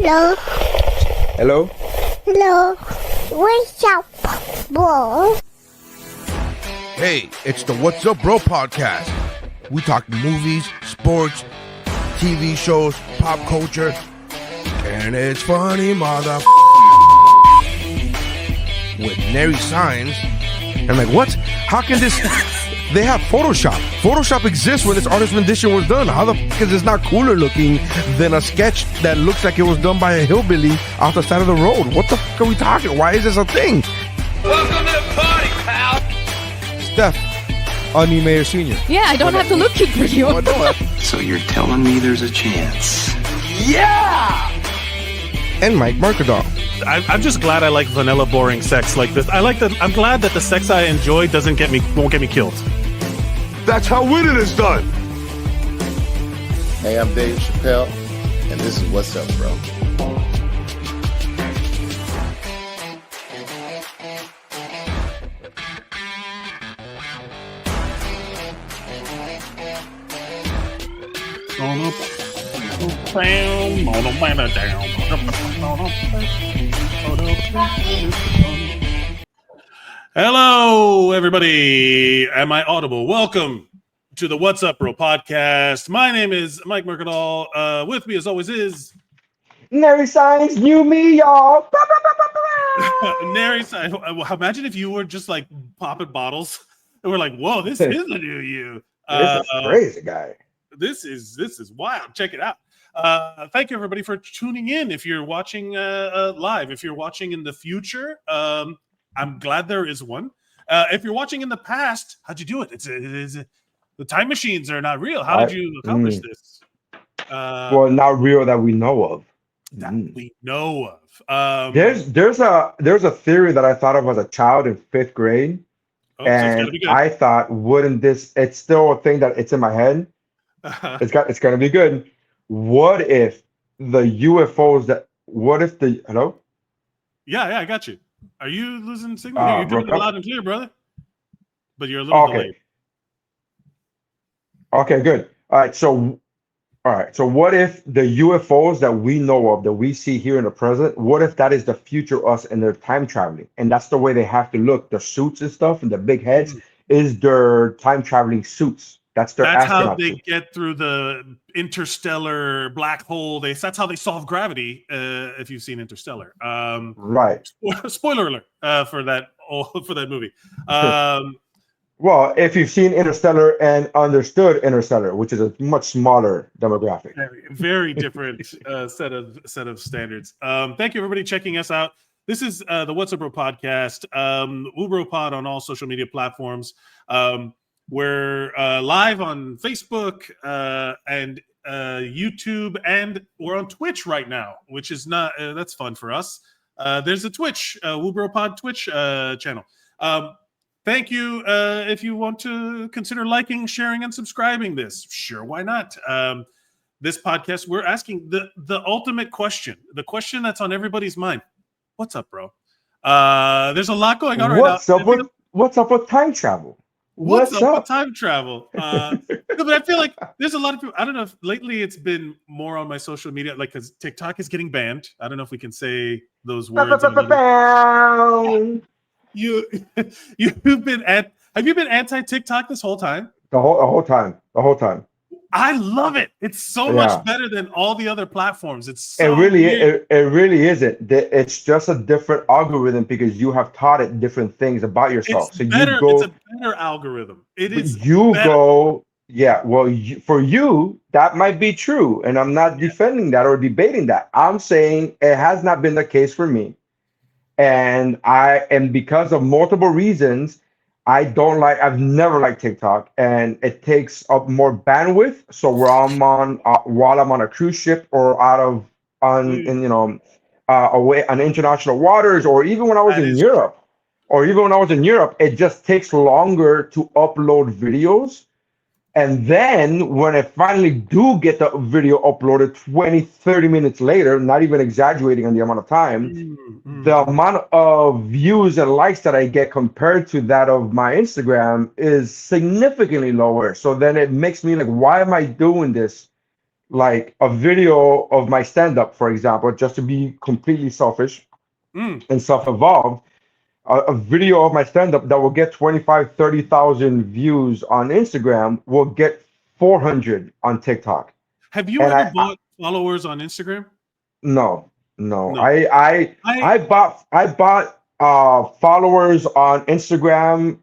Hello. Hello? Hello. What's up, bro? Hey, it's the What's Up Bro podcast. We talk movies, sports, TV shows, pop culture, and it's funny, mother. With Nery Saenz. I'm like, what? How can this... They have Photoshop. Photoshop exists when this artist rendition was done. How the fuck is this not cooler looking than a sketch that looks like it was done by a hillbilly off the side of the road? What the fuck are we talking? Why is this a thing? Welcome to the party, pal! Steph, Onion Mayor Sr. Yeah, I don't have to look for you. Oh, no. So you're telling me there's a chance? Yeah! And Mike Mercadal. I'm just glad I like vanilla, boring sex like this. I'm glad that the sex I enjoy won't get me killed. That's how winning is done. Hey, I'm Dave Chappelle, and this is What's Up, Bro. Hello, everybody. Am I audible? Welcome to the What's Up Bro podcast. My name is Mike Mercadal. With me, as always, is Nery Saenz, new me, y'all. Nery. Imagine if you were just like popping bottles and we're like, "Whoa, this is a new you." This is crazy, guy. This is wild. Check it out. Thank you, everybody, for tuning in. If you're watching live, if you're watching in the future, I'm glad there is one. If you're watching in the past, how'd you do it? The time machines are not real. How did you accomplish this? Well, not real that we know of. That we know of. There's a theory that I thought of as a child in 5th grade, and I thought, wouldn't this? It's still a thing that it's in my head. It's gonna be good. What if the UFOs hello? Yeah, I got you. Are you losing signal? You're doing it loud and clear, brother. But you're a little delayed. Okay, good. All right. So what if the UFOs that we know of, that we see here in the present, what if that is the future us and they're time traveling? And that's the way they have to look. The suits and stuff and the big heads is their time traveling suits. That's how they get through the interstellar black hole. That's how they solve gravity. If you've seen Interstellar, right? Spoiler alert for that movie. Well, if you've seen Interstellar and understood Interstellar, which is a much smaller demographic, very different set of standards. Thank you, everybody, checking us out. This is the What's Up Bro podcast. WuBro Pod on all social media platforms. We're live on Facebook and YouTube, and we're on Twitch right now, which is not that's fun for us. There's a Twitch, WuBro Pod Twitch channel. Thank you. If you want to consider liking, sharing, and subscribing this, sure, why not? This podcast, we're asking the ultimate question, the question that's on everybody's mind. What's up, bro? There's a lot going on right now. What's up with time travel? What's up with time travel? But I feel like there's a lot of people. I don't know if lately it's been more on my social media, like because TikTok is getting banned. I don't know if we can say those words. Have you been anti TikTok this whole time? The whole time. I love it. It's so much better than all the other platforms. It really isn't. It's just a different algorithm because you have taught it different things about yourself. It's a better algorithm. It is. For you, that might be true, and I'm not defending that or debating that. I'm saying it has not been the case for me, and because of multiple reasons. I've never liked TikTok, and it takes up more bandwidth. So while I'm on a cruise ship or away on international waters, or even when I was in Europe, it just takes longer to upload videos. And then when I finally do get the video uploaded 20, 30 minutes later, not even exaggerating on the amount of time, the amount of views and likes that I get compared to that of my Instagram is significantly lower. So then it makes me like, why am I doing this like a video of my stand-up, for example, just to be completely selfish and self-involved, a video of my stand-up that will get 25, 30,000 views on Instagram will get 400 on TikTok. Have you And ever bought followers on Instagram? No. No. I bought followers on Instagram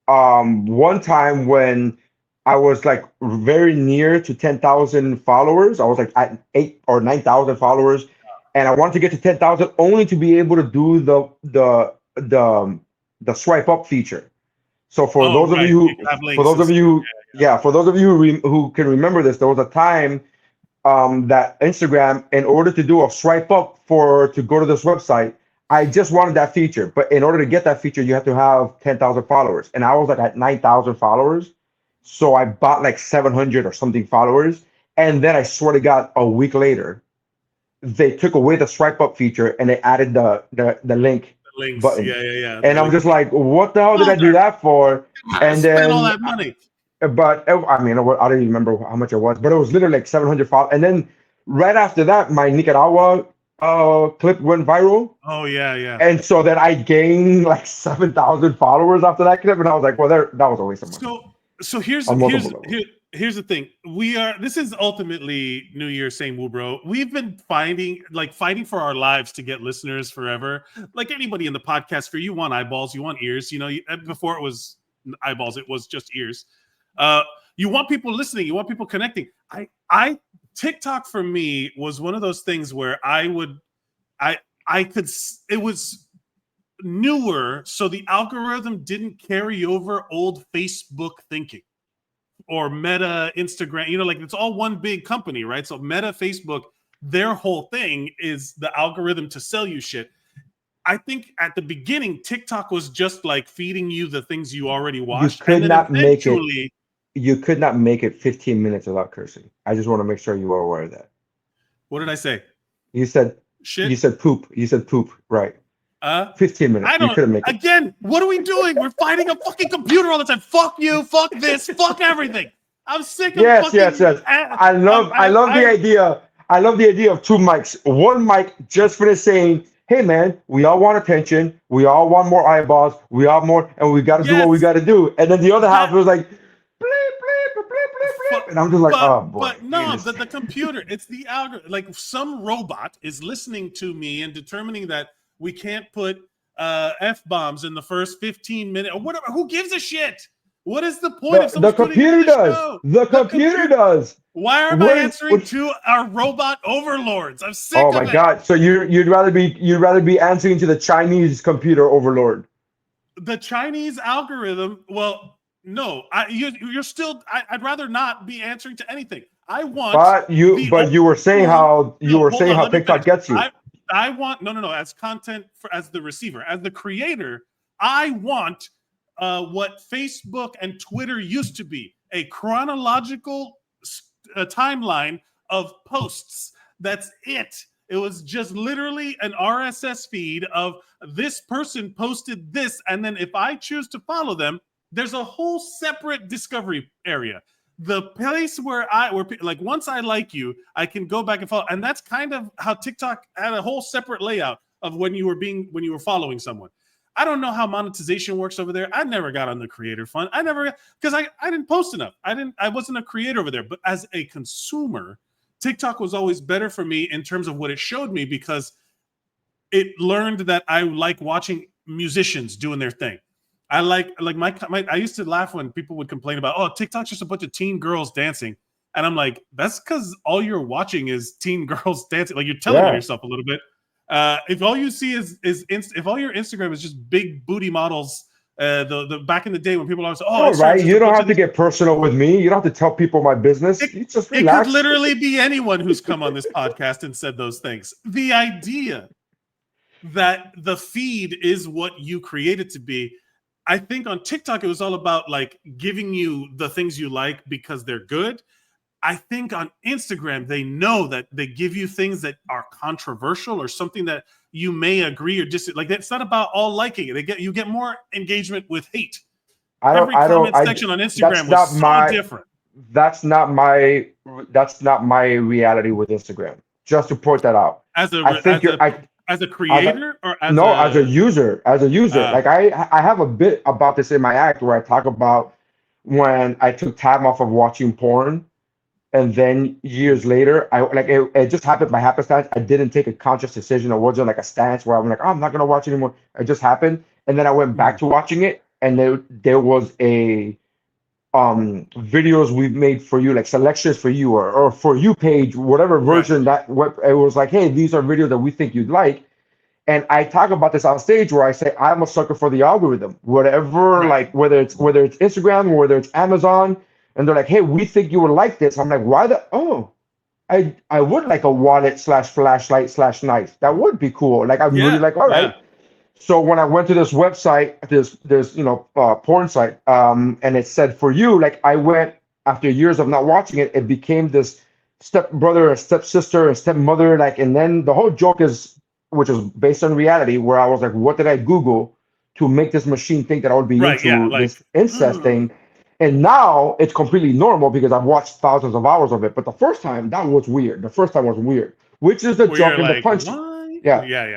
one time when I was like very near to 10,000 followers. I was like at 8 or 9,000 followers, and I wanted to get to 10,000 only to be able to do the swipe up feature. So for those of you who can remember this, there was a time that Instagram, in order to do a swipe up to go to this website, I just wanted that feature. But in order to get that feature, you have to have 10,000 followers. And I was like at 9,000 followers. So I bought like 700 or something followers. And then I swear to God, a week later, they took away the swipe up feature and they added the link links button. Yeah. And I'm just like, what the hell did I do that for? And then all that money. But I mean, I don't even remember how much it was, but it was literally like 700 followers. And then right after that, my Nicaragua clip went viral. Oh yeah. And so then I gained like 7,000 followers after that clip, and I was like, well, that was a waste of money. So here's the thing. This is ultimately New Year, same WuBro. We've been fighting for our lives to get listeners forever. Like anybody in the podcast, for you want eyeballs, you want ears. You know, before it was eyeballs, it was just ears. You want people listening, you want people connecting. TikTok for me was one of those things where it was newer, so the algorithm didn't carry over old Facebook thinking or Meta, Instagram. You know, like it's all one big company, right? So Meta, Facebook, their whole thing is the algorithm to sell you shit. I think at the beginning, TikTok was just like feeding you the things you already watched. You could not make it 15 minutes without cursing. I just want to make sure you are aware of that. What did I say? You said shit. You said poop. You said poop. Right. 15 minutes. You couldn't make it. Again, what are we doing? We're fighting a fucking computer all the time. Fuck you. Fuck this. Fuck everything. I'm sick of yes. I love the idea. I love the idea of two mics. One mic just for the saying, hey man, we all want attention. We all want more eyeballs. We all more, and we got to do what we got to do. And then the other half was like, and I'm just like, oh boy. But no, the computer, it's the algorithm. Like some robot is listening to me and determining that we can't put F-bombs in the first 15 minutes or whatever. Who gives a shit? What is the point? The computer does. The computer does. Why am I answering to our robot overlords? I'm sick of it. Oh my God. So you'd rather be answering to the Chinese computer overlord. The Chinese algorithm, well, no, you're still. I'd rather not be answering to anything. I want. But you were saying how TikTok gets you. I want no. As content as the receiver, as the creator, I want what Facebook and Twitter used to be: a chronological timeline of posts. That's it. It was just literally an RSS feed of this person posted this, and then if I choose to follow them, there's a whole separate discovery area. The place where like once I like you, I can go back and follow. And that's kind of how TikTok had a whole separate layout of when you were following someone. I don't know how monetization works over there. I never got on the creator fund. Because I didn't post enough. I wasn't a creator over there. But as a consumer, TikTok was always better for me in terms of what it showed me, because it learned that I like watching musicians doing their thing. I I used to laugh when people would complain about, oh, TikTok's just a bunch of teen girls dancing. And I'm like, that's because all you're watching is teen girls dancing. Like you're telling on yourself a little bit. If all you see if all your Instagram is just big booty models, the back in the day when people always say, oh, right. You don't have to get personal with me. You don't have to tell people my business. You just relax. It could literally be anyone who's come on this podcast and said those things. The idea that the feed is what you create it to be. I think on TikTok, it was all about like giving you the things you like because they're good. I think on Instagram, they know that they give you things that are controversial or something that you may agree or disagree. Like it's not about all liking it. You get more engagement with hate. Every comment section on Instagram was so different. That's not my that's not my reality with Instagram. Just to point that out. As I think you're as a creator or as no, a as a user, like I have a bit about this in my act where I talk about when I took time off of watching porn, and then years later, I like it just happened by happenstance. I didn't take a conscious decision. It wasn't like a stance where I'm like, oh, I'm not gonna watch anymore. It just happened, and then I went back to watching it, and there was a videos we've made for you, like selections for you or for you page, whatever version that what it was like, hey, these are videos that we think you'd like. And I talk about this on stage where I say I'm a sucker for the algorithm, whatever, like whether it's Instagram or whether it's Amazon, and they're like, hey, we think you would like this. I'm like, why the I would like a wallet / flashlight / knife. That would be cool. Like I'm really like, all right. So when I went to this website, this porn site, and it said for you, like I went after years of not watching it, it became this stepbrother, a stepsister, and stepmother, like, and then the whole joke is, which is based on reality, where I was like, what did I Google to make this machine think that I would be into this incest thing? And now it's completely normal because I've watched thousands of hours of it. But the first time, that was weird. The first time was weird, which is the joke in the punch.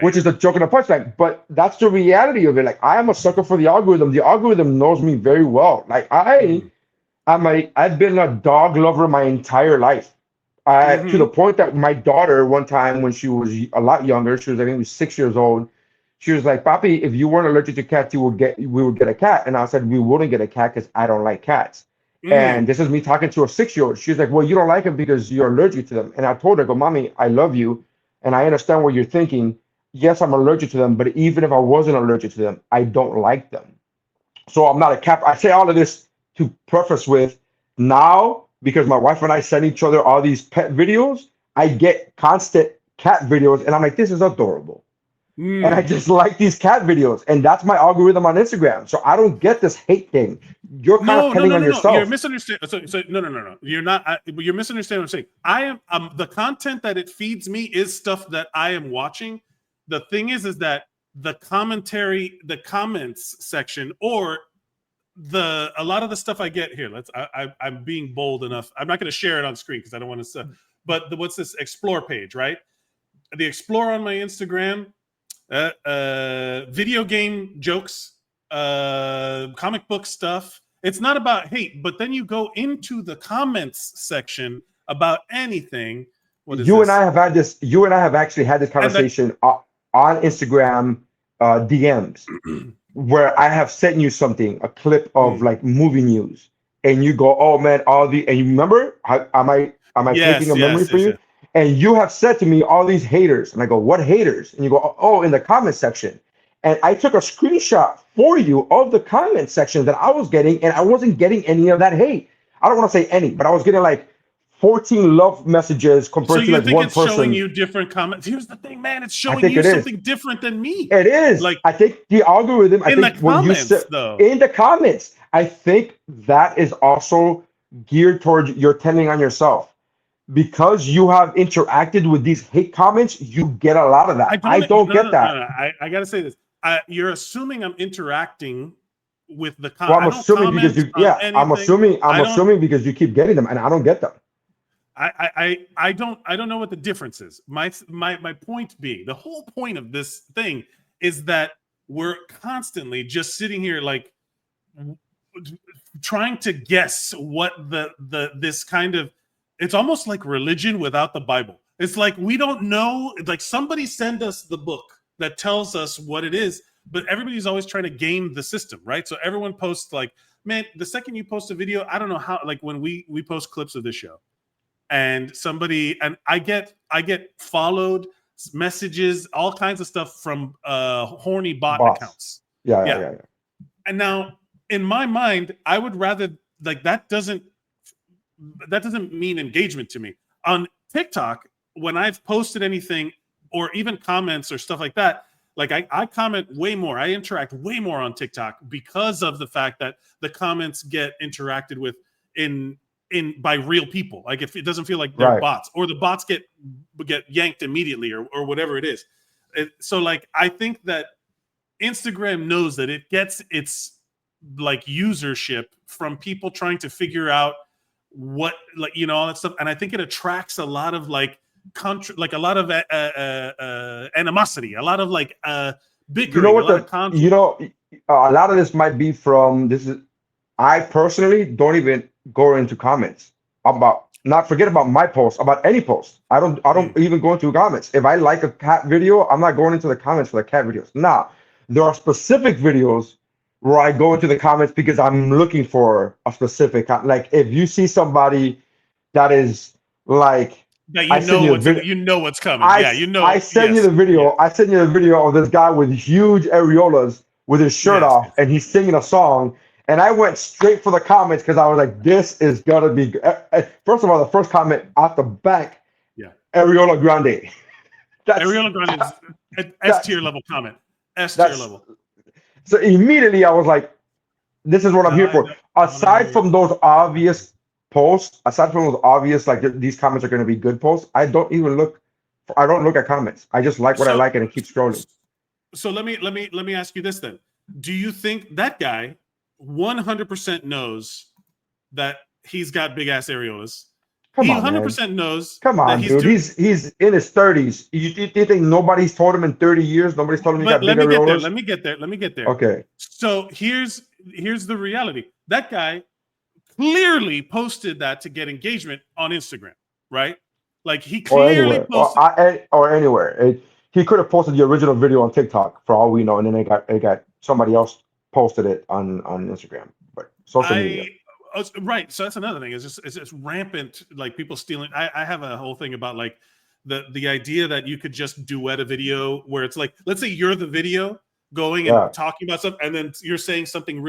Which is the joke in the punchline. But that's the reality of it. Like I am a sucker for the algorithm. The algorithm knows me very well. Like I've been a dog lover my entire life. To the point that my daughter, one time when she was a lot younger, she was I think 6 years old. She was like, "Papi, if you weren't allergic to cats, we would get a cat." And I said, "We wouldn't get a cat because I don't like cats." And this is me talking to a 6-year-old. She's like, "Well, you don't like them because you're allergic to them." And I told her, "Go, Mommy, I love you. And I understand what you're thinking. Yes, I'm allergic to them, but even if I wasn't allergic to them, I don't like them. So I'm not a cat." I say all of this to preface with now, because my wife and I send each other all these pet videos, I get constant cat videos, and I'm like, this is adorable. And I just like these cat videos, and that's my algorithm on Instagram. So I don't get this hate thing. You're kind of telling on yourself. You're misunderstanding. So no. You're not. You're misunderstanding what I'm saying. I am. The content that it feeds me is stuff that I am watching. The thing is that the commentary, the comments section, or a lot of the stuff I get here. I'm being bold enough. I'm not going to share it on screen because I don't want to. But what's this explore page, right? The explore on my Instagram. Video game jokes, comic book stuff. It's not about hate, but then you go into the comments section about anything. You and I have actually had this conversation on Instagram DMs where I have sent you something, a clip of like movie news, and you go, "Oh man, and you remember? Am I taking a memory for you?" Yes. And you have said to me all these haters, and I go, "What haters?" And you go, "Oh, in the comment section." And I took a screenshot for you of the comment section that I was getting, and I wasn't getting any of that hate. I don't want to say any, but I was getting like 14 love messages compared to like one person. So you think it's showing you different comments? Here's the thing, man. It's showing you something different than me. It is. Like I think the algorithm. In the comments, I think that is also geared towards you're telling on yourself. Because you have interacted with these hate comments, you get a lot of that. I don't get that. No. I got to say this. You're assuming I'm interacting with the comments. Well, I'm assuming because you. Yeah, I'm assuming because you keep getting them, and I don't get them. I don't know what the difference is. My point being, the whole point of this thing is that we're constantly just sitting here like trying to guess what this kind of. It's almost like religion without the Bible. It's like we don't know. Like somebody send us the book that tells us what it is, but everybody's always trying to game the system, right? So everyone posts like, man, the second you post a video, I don't know how. Like when we post clips of this show, and I get followed, messages, all kinds of stuff from horny bot accounts. Yeah. And now in my mind, I would rather like that doesn't mean engagement to me. On TikTok, when I've posted anything or even comments or stuff like that, like I comment way more. I interact way more on TikTok because of the fact that the comments get interacted with by real people. Like if it doesn't feel like they're bots, or the bots get yanked immediately or whatever it is. So like I think that Instagram knows that it gets its like usership from people trying to figure out what, like, you know, all that stuff. And I think it attracts a lot of like a lot of animosity, a lot of like bickering, You know what? a lot of conflict. You know, a lot of this might be from this is. I personally don't even go into comments about. Not forget about my post, about any post. I don't even go into comments. If I like a cat video, I'm not going into the comments for the cat videos. Now, there are specific videos where I go into the comments because I'm looking for a specific, like if you see somebody that is like, that you know what's coming. I send you the video. Yeah. I send you the video of this guy with huge areolas with his shirt off, and he's singing a song. And I went straight for the comments because I was like, this is gonna be first of all, the first comment off the back, Areola Grande. Areola Grande is S tier level comment. S tier level. So immediately I was like, this is what I'm here for. Aside from those obvious posts, aside from those obvious, like these comments are gonna be good posts, I don't look at comments. I just like what I like and I keep scrolling. So let me ask you this then. Do you think that guy 100% knows that he's got big ass areolas? He 100% knows. Come on, dude. He's in his 30s. You think nobody's told him in 30 years? Nobody's told him he got big areolas? Let me get there. Okay. So here's the reality. That guy clearly posted that to get engagement on Instagram, right? Like he clearly posted or anywhere. He could have posted the original video on TikTok for all we know, and then it got somebody else posted it on Instagram, but social media. Right. So that's another thing. It's just rampant, like people stealing. I have a whole thing about like the idea that you could just duet a video where it's like, let's say you're the video going and talking about stuff, and then you're saying something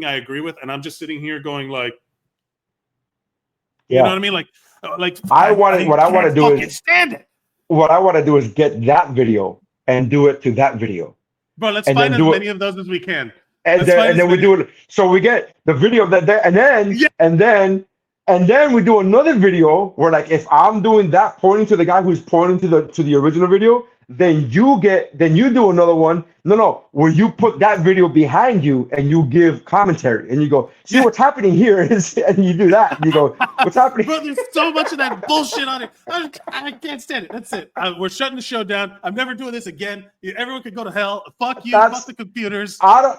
I agree with, and I'm just sitting here going like, you know what I mean? Like what I want to do is get that video and do it to that video. Bro, let's find as many of those as we can. And then we do it. So we get the video of that there, and then we do another video where, like, if I'm doing that, pointing to the guy who's pointing to the original video, then you do another one. No, where you put that video behind you and you give commentary and you go, see what's happening here is, and you do that. And you go, what's happening? Bro, there's so much of that bullshit on it. I can't stand it. That's it. We're shutting the show down. I'm never doing this again. Everyone can go to hell. Fuck you. Fuck the computers. I'm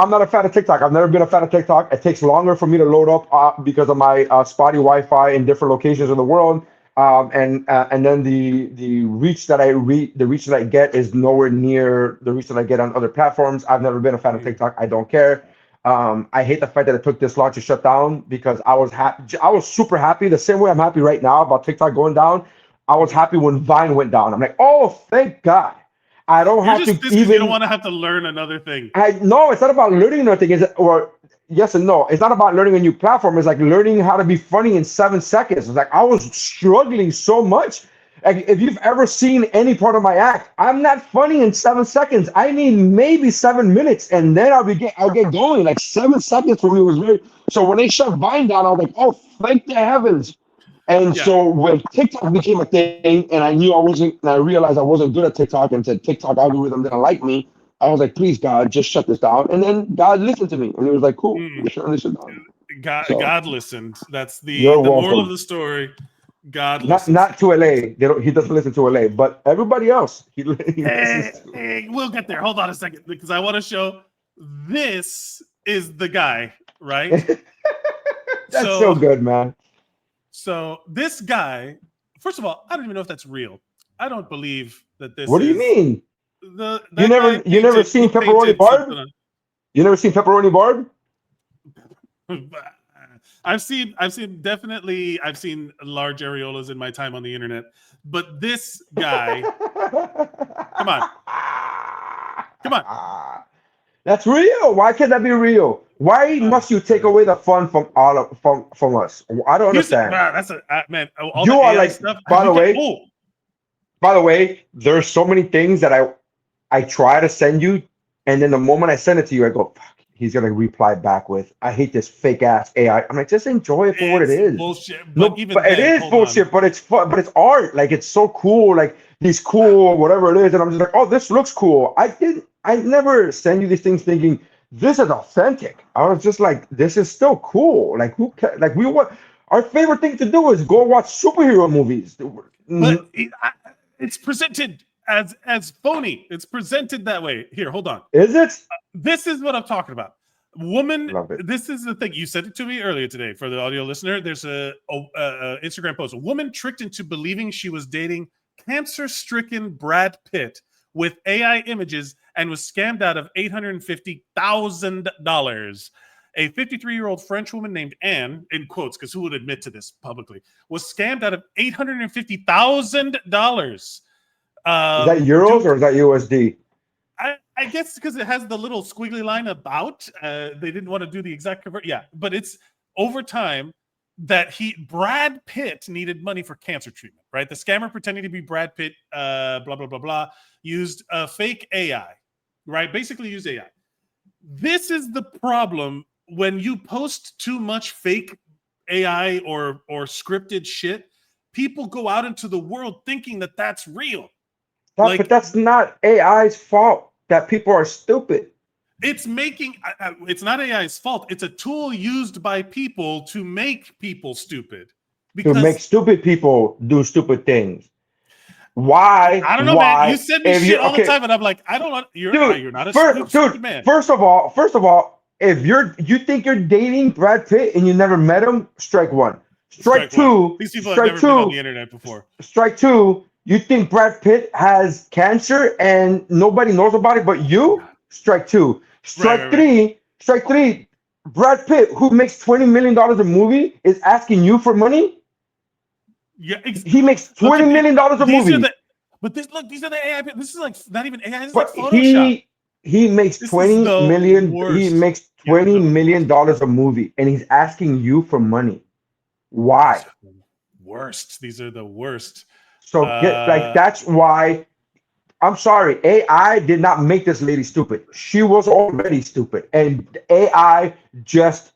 not a fan of TikTok. I've never been a fan of TikTok. It takes longer for me to load up because of my spotty Wi-Fi in different locations in the world. And then the reach that I get is nowhere near the reach that I get on other platforms. I've never been a fan of TikTok. I don't care. I hate the fact that it took this long to shut down because I was happy. I was super happy. The same way I'm happy right now about TikTok going down. I was happy when Vine went down. I'm like, oh, thank God. I don't have to even. You don't want to have to learn another thing. No, it's not about learning another thing. Yes and no. It's not about learning a new platform. It's like learning how to be funny in 7 seconds. It's like I was struggling so much. Like, if you've ever seen any part of my act, I'm not funny in 7 seconds. I need maybe 7 minutes, and then I'll get going. Like 7 seconds for me was very. So when they shut Vine down, I was like, oh, thank the heavens. And so when TikTok became a thing, and I realized I wasn't good at TikTok, and said TikTok algorithm didn't like me, I was like, please, God, just shut this down. And then God listened to me, and he was like, cool, we're shutting this down. God listened. That's the moral of the story. God listens. Not to LA. He doesn't listen to LA, but everybody else. We'll get there. Hold on a second, because I want to show this is the guy, right? That's so good, man. So this guy, first of all, I don't even know if that's real. I don't believe that this. What do you mean? You never seen Pepperoni Barb? You never seen Pepperoni Barb? I've seen large areolas in my time on the internet, but this guy, come on. That's real. Why can't that be real? Why must you take away the fun from us? I don't understand. Man. You are like stuff, by the way, there's so many things that I try to send you, and then the moment I send it to you, I go, fuck, he's gonna reply back with, I hate this fake ass AI. I'm like, just enjoy it for what it is. Bullshit. But it is bullshit, but it's fun, but it's art. Like, it's so cool, like these cool whatever it is, and I'm just like, oh, this looks cool. I never send you these things thinking this is authentic. I was just like, this is still cool. Like like we want our favorite thing to do is go watch superhero movies. But it's presented as phony. It's presented that way. Here, hold on. Is it? This is what I'm talking about. Woman, Love it. this is the thing. You sent it to me earlier today for the audio listener. There's a Instagram post. A woman tricked into believing she was dating cancer-stricken Brad Pitt with AI images and was scammed out of $850,000. A 53-year-old French woman named Anne, in quotes, because who would admit to this publicly, was scammed out of $850,000. Is that euros or is that USD? I guess because it has the little squiggly line about. They didn't want to do the exact convert. Yeah, but it's over time that Brad Pitt needed money for cancer treatment, right? The scammer pretending to be Brad Pitt, blah, blah, blah, blah, used fake AI, right? Basically used AI. This is the problem when you post too much fake AI or scripted shit. People go out into the world thinking that that's real. But that's not AI's fault that people are stupid. It's not AI's fault. It's a tool used by people to make people stupid. To make stupid people do stupid things. Why? I don't know, man. You send me shit all the time, and I'm like, I don't want. You're not a stupid man. First of all, if you think you're dating Brad Pitt and you never met him, strike one. Strike two. These people have never been on the internet before. Strike two. You think Brad Pitt has cancer and nobody knows about it but you? Strike two. Strike three. Brad Pitt, who makes $20 million a movie, is asking you for money? Yeah, he makes $20 million a movie. These are the AI. This is like not even AI. This is but like Photoshop. He makes $20 million. He makes $20 million a movie, and he's asking you for money. Why? Worst. These are the worst. So that's why. I'm sorry, AI did not make this lady stupid. She was already stupid, and AI just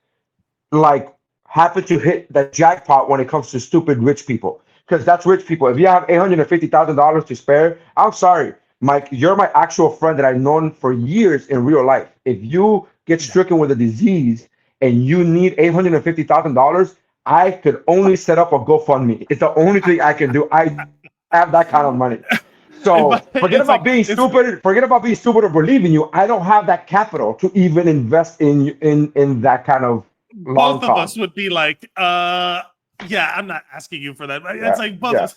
like happened to hit the jackpot when it comes to stupid rich people. Because that's rich people. If you have $850,000 to spare, I'm sorry, Mike, you're my actual friend that I've known for years in real life. If you get stricken with a disease and you need $850,000, I could only set up a GoFundMe. It's the only thing I can do. I have that kind of money. So forget about being stupid or believing you. I don't have that capital to even invest in that kind of long both of us would be like, yeah, I'm not asking you for that. It's like both of us.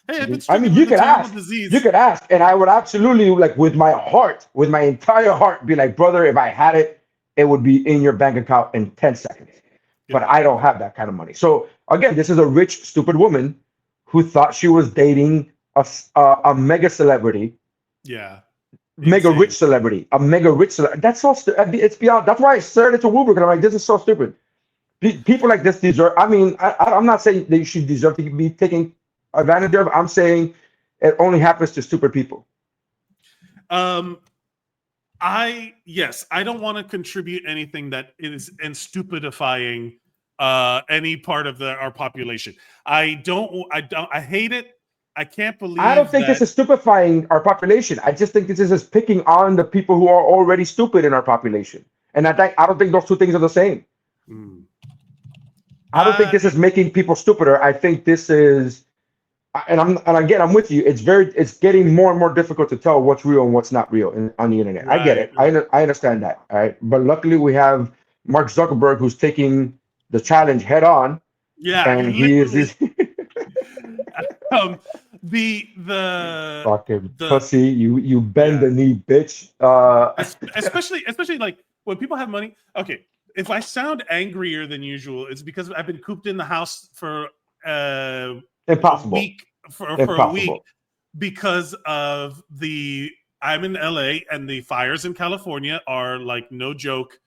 Hey, I mean, you could ask. You could ask, and I would absolutely, like, with my heart, with my entire heart, be like, brother, if I had it, it would be in your bank account in 10 seconds. But I don't have that kind of money. So again, this is a rich, stupid woman who thought she was dating a mega celebrity. Yeah. Mega rich celebrity. A mega rich celebrity. That's so stupid. It's beyond. That's why I started it to WuBro, because I'm like, this is so stupid. People like this deserve. I mean, I'm not saying they should deserve to be taken advantage of. I'm saying it only happens to stupid people. I don't want to contribute anything that is stupidifying any part of our population. I hate it. I can't believe. I don't think this is stupefying our population. I just think this is picking on the people who are already stupid in our population. And I don't think those two things are the same. I don't think this is making people stupider. I think this is, and again, I'm with you. It's getting more and more difficult to tell what's real and what's not real on the internet. Right. I get it. I understand that. All right. But luckily we have Mark Zuckerberg, who's taking the challenge head on. Yeah. And he is this. The fucking pussy, you bend the knee, bitch. Especially like when people have money. Okay, if I sound angrier than usual, it's because I've been cooped in the house for impossible a week for a week because of I'm in LA and the fires in California are like no joke.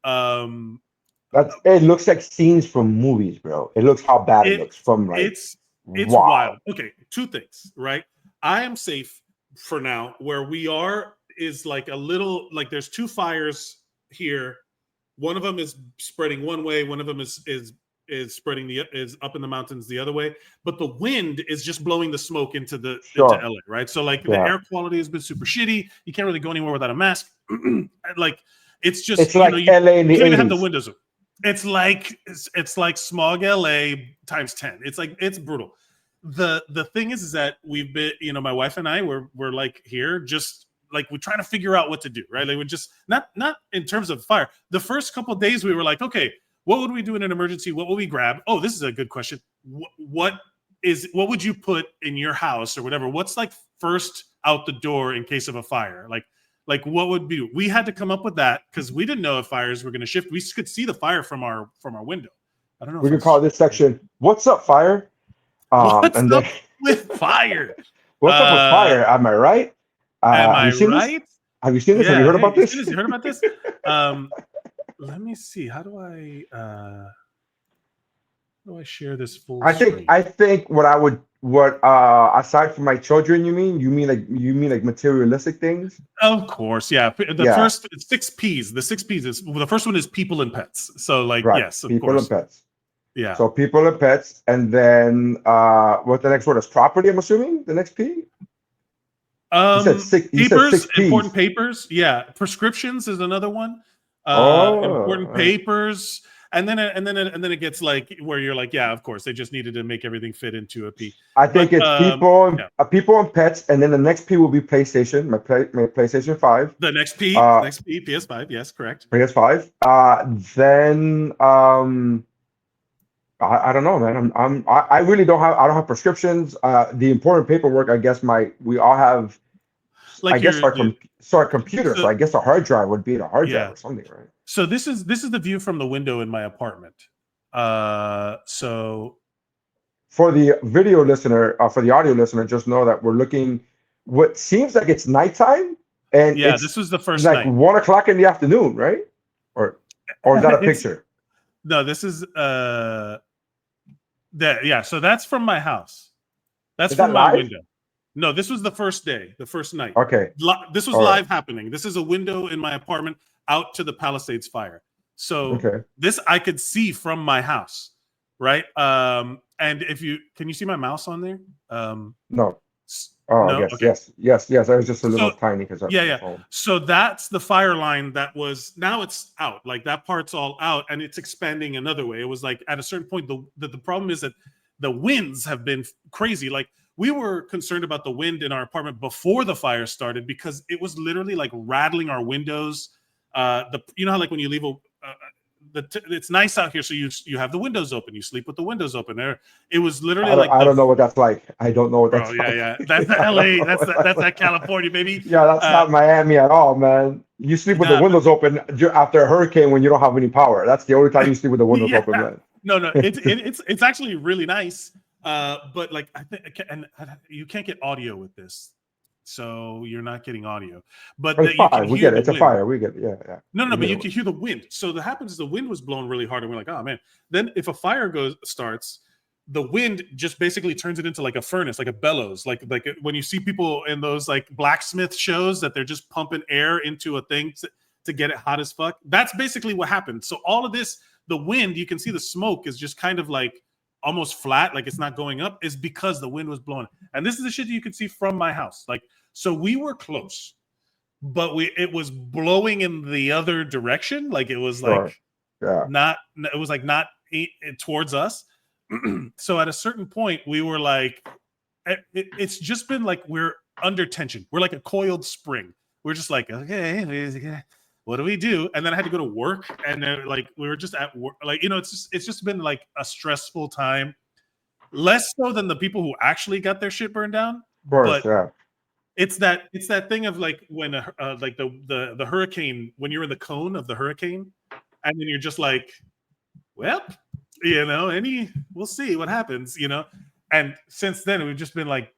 It looks like scenes from movies, bro. It looks how bad it looks from like it's wild. Okay, two things, right? I am safe for now. Where we are is like a little, like there's two fires here. One of them is spreading one way. One of them is spreading is up in the mountains the other way. But the wind is just blowing the smoke into into LA, right? So like the air quality has been super shitty. You can't really go anywhere without a mask. Like It's just It's like you LA in the can't even have the 80s. windows open. It's like smog LA times 10. It's brutal. The thing is that we've been, my wife and I we're like here just like we're trying to figure out what to do, right? Like we're just not in terms of fire. The first couple of days we were like, okay, what would we do in an emergency? What will we grab? Oh, this is a good question. What would you put in your house or whatever? What's like first out the door in case of a fire? Like what would be? We had to come up with that because we didn't know if fires were going to shift. We could see the fire from our window. I don't know. We can call this section "What's Up, Fire." What's and up then, with fire? what's up with fire? Am I right? Am I have you seen right? This? Have you seen this? Have you heard about this? You heard about this? Let me see. How do I share this full screen? I think what aside from my children, you mean like materialistic things? Of course, yeah. First 6 P's. The 6 P's is the first one is people and pets. So like Right. yes, of people course. and pets. Yeah. So people and pets, and then what the next word is? Property. I'm assuming the next P. You said six P's. Important papers. Yeah. Prescriptions is another one. Important papers. And then it gets like where you're like, yeah, of course, they just needed to make everything fit into a P. I think it's people and pets, and then the next P will be PlayStation, my PlayStation 5. The next P, PS5, yes, correct. PS5. Then I don't know, man. I really don't have prescriptions. The important paperwork, I guess we all have. Like I guess our computer. So I guess a hard drive would be a hard drive or something, right? So this is the view from the window in my apartment. So for the video listener, for the audio listener, just know that we're looking. What seems like it's nighttime, and this was the first like night. 1 o'clock in the afternoon, right? Or is that a picture? No, this is so that's from my house. That's from my window. No, this was the first day, the first night. Okay. This was live happening. This is a window in my apartment out to the Palisades fire. So this I could see from my house, right? And can you see my mouse on there? No. Oh, no? Yes. I was just a little tiny because So that's the fire line that was. Now it's out. Like that part's all out, and it's expanding another way. It was like at a certain point, the problem is that the winds have been crazy. Like we were concerned about the wind in our apartment before the fire started because it was literally like rattling our windows. You know how like when you leave it's nice out here, so you have the windows open. You sleep with the windows open. There, it was literally I don't know what that's like. I don't know what that's like. Yeah. That's LA. That's that California, baby. Yeah, that's not Miami at all, man. You sleep with the windows open after a hurricane when you don't have any power. That's the only time you sleep with the windows open, man. No, it's actually really nice. But like I think, and you can't get audio with this, so you're not getting audio. But it's fire. We get it. It's a fire. We get it. Yeah. No, but you can hear the wind. So what happens is the wind was blowing really hard, and we're like, oh man. Then if a fire starts, the wind just basically turns it into like a furnace, like a bellows, like when you see people in those like blacksmith shows that they're just pumping air into a thing to get it hot as fuck. That's basically what happened. So all of this, the wind, you can see the smoke is just kind of like almost flat, like it's not going up, is because the wind was blowing. And this is the shit that you could see from my house. Like, so we were close, but it was blowing in the other direction. Like it was like not towards us. So at a certain point we were like, it's just been like we're under tension. We're like a coiled spring. We're just like, okay, what do we do? And then I had to go to work, and like we were just at work. Like, it's just been like a stressful time. Less so than the people who actually got their shit burned down. But it's that thing of like when like the hurricane, when you're in the cone of the hurricane, and then you're just like, well, we'll see what happens, And since then we've just been like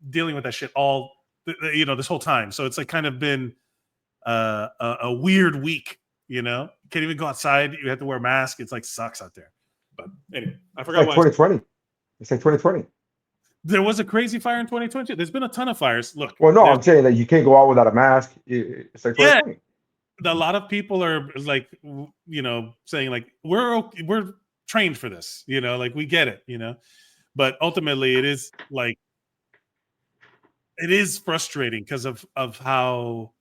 dealing with that shit all this whole time. So it's like kind of been a weird week, can't even go outside. You have to wear a mask. It's like sucks out there. But anyway, I forgot. It's like 2020. It's like 2020. There was a crazy fire in 2020. There's been a ton of fires. Look. Well, no, I'm saying that you can't go out without a mask. It's like 2020. A lot of people are like, saying like we're trained for this. Like we get it. But ultimately, it is like it is frustrating because of how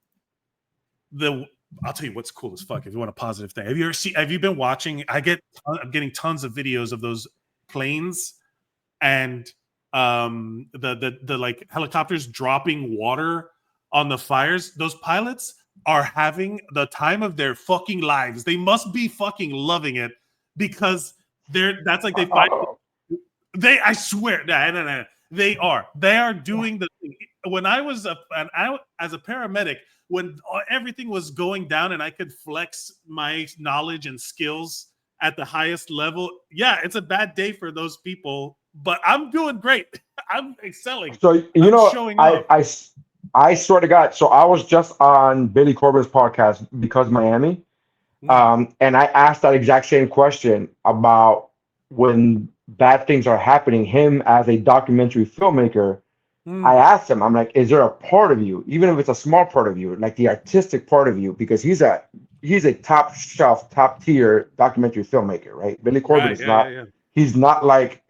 the I'll tell you what's cool as fuck. If you want a positive thing, have you been watching? I'm getting tons of videos of those planes and the like helicopters dropping water on the fires. Those pilots are having the time of their fucking lives. They must be fucking loving it because that's like they find. I swear, no. They are doing the thing. When I was as a paramedic, when everything was going down and I could flex my knowledge and skills at the highest level, yeah, it's a bad day for those people, but I'm doing great. I'm excelling. So showing up. I swear to God. So I was just on Billy Corbin's podcast because Miami, and I asked that exact same question about when bad things are happening. Him as a documentary filmmaker, I asked him, I'm like, is there a part of you, even if it's a small part of you, like the artistic part of you, because he's a top shelf, top tier documentary filmmaker, right? Billy Corbin is not. Yeah. He's not like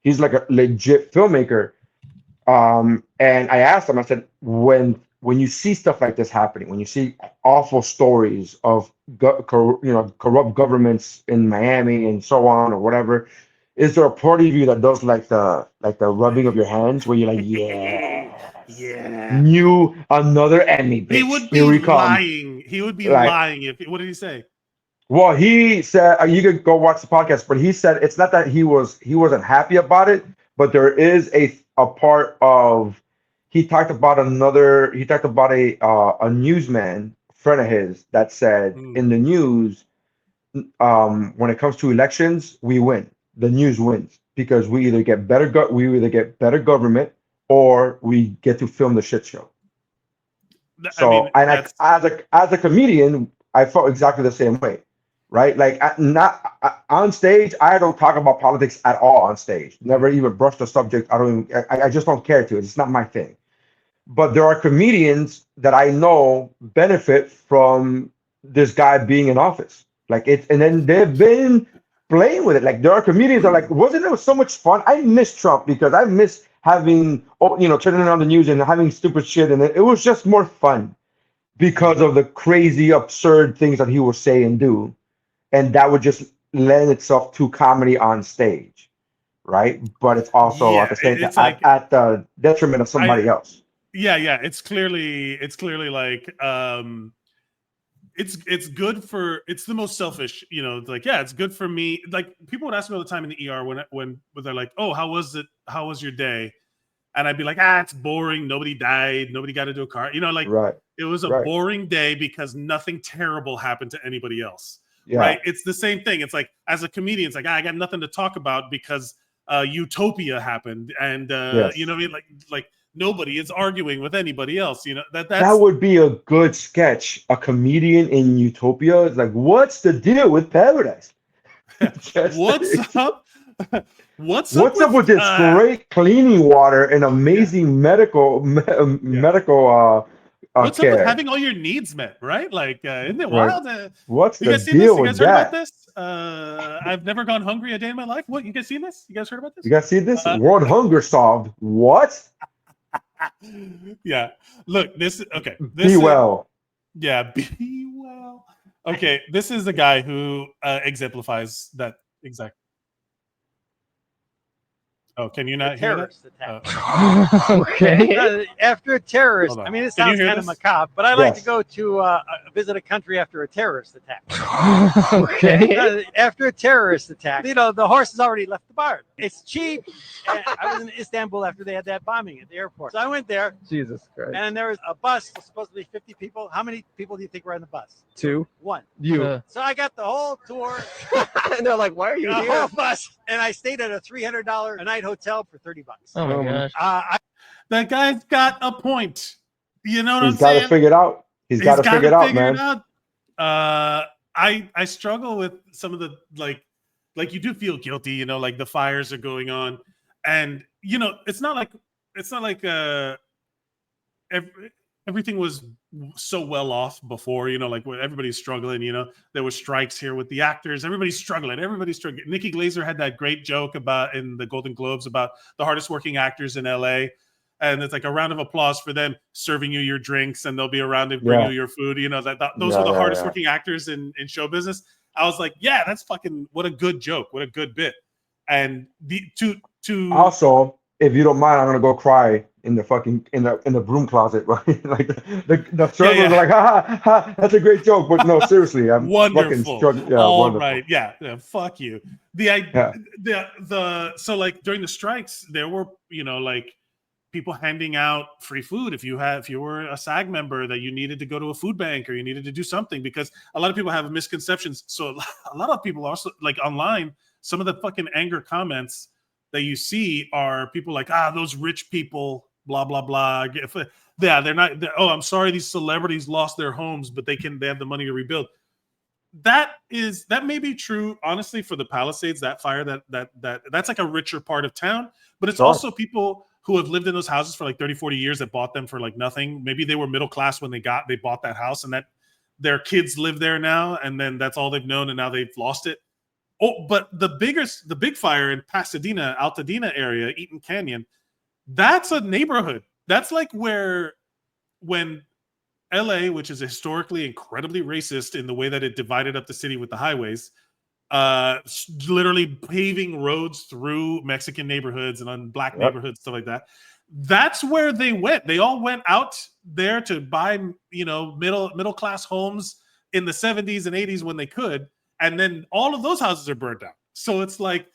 he's like a legit filmmaker. And I asked him, I said, when you see stuff like this happening, when you see awful stories of corrupt governments in Miami and so on or whatever, is there a part of you that does like the rubbing of your hands where you're like, yeah, new another enemy, bitch. He would be lying. He would be lying what did he say? Well, he said you could go watch the podcast, but he said it's not that he wasn't happy about it, but there is a part of he talked about a newsman friend of his that said in the news, when it comes to elections, we win. The news wins because we either get better government or we get to film the shit show. So as a comedian, I felt exactly the same way, right? Like on stage, I don't talk about politics at all on stage. Never even brush the subject. I just don't care to. It's not my thing. But there are comedians that I know benefit from this guy being in office. Like it, and then they've been playing with it. Like there are comedians that are like, wasn't it so much fun? I miss Trump because I miss having, turning on the news and having stupid shit. And it was just more fun because of the crazy, absurd things that he would say and do. And that would just lend itself to comedy on stage. Right. But it's also at the same time at the detriment of somebody else. Yeah. It's clearly like, it's good for, it's the most selfish, like, yeah, it's good for me. Like people would ask me all the time in the ER when they're like, oh, how was it? How was your day? And I'd be like, it's boring. Nobody died. Nobody got into a car. It was a boring day because nothing terrible happened to anybody else. Yeah. Right. It's the same thing. It's like, as a comedian, it's like, I got nothing to talk about because utopia happened. And, you know what I mean? Like nobody is arguing with anybody else. That would be a good sketch. A comedian in utopia is like, what's the deal with paradise? What's up? What's up with this great cleaning water and amazing medical what's care? Up with having all your needs met, right? Like, isn't it wild? What's the deal with that? You guys heard about this? I've never gone hungry a day in my life. What? You guys seen this? You guys heard about this? You guys see this? World hunger solved. What? Yeah. Look, this is okay. Be well. Be well. Okay, this is the guy who exemplifies that exact. Oh, can you not hear that? Attack. Okay. After a terrorist, I mean, it sounds kind of macabre, but I like to go to visit a country after a terrorist attack. Okay. After a terrorist attack, the horses already left the barn. It's cheap. I was in Istanbul after they had that bombing at the airport. So I went there. Jesus Christ. And there was a bus, supposedly 50 people. How many people do you think were on the bus? 2. 1. You. So I got the whole tour. And they're like, why are you here? Whole bus. And I stayed at a $300 a night hotel for $30. Oh my gosh. That guy's got a point. You know what I'm saying? He's got to figure it out. He's got to figure it out, man. I struggle with some of the like you do feel guilty, like the fires are going on, and it's not like everything was so well off before, like when everybody's struggling, there were strikes here with the actors, everybody's struggling. Nikki Glaser had that great joke about in the Golden Globes about the hardest working actors in LA. and it's like a round of applause for them serving you your drinks, and they'll be around to bring you your food. You know, those are the hardest working actors in show business. I was like, yeah, that's fucking what a good joke, what a good bit. And to also, if you don't mind, I'm gonna go cry in the fucking in the broom closet, right? Like the servers are like, ha, ha, that's a great joke, but no, seriously, I'm wonderful. Fucking All wonderful. right, yeah, fuck you. So like during the strikes, there were like people handing out free food if you were a SAG member that you needed to go to a food bank or you needed to do something, because a lot of people have misconceptions. So a lot of people also like online, some of the fucking anger comments that you see are people like, those rich people, blah blah blah. Yeah, they're not. I'm sorry, these celebrities lost their homes, but they have the money to rebuild. That may be true, honestly, for the Palisades. That fire, that's like a richer part of town, but it's also people who have lived in those houses for like 30, 40 years that bought them for like nothing. Maybe they were middle class when they bought that house, and that their kids live there now, and then that's all they've known, and now they've lost it. Oh, but the big fire in Pasadena, Altadena area, Eaton Canyon, that's a neighborhood. That's like when LA, which is historically incredibly racist in the way that it divided up the city with the highways, literally paving roads through Mexican neighborhoods and on black neighborhoods, stuff like that. That's where they went. They all went out there to buy, middle class homes in the 70s and 80s when they could. And then all of those houses are burned down. So it's like,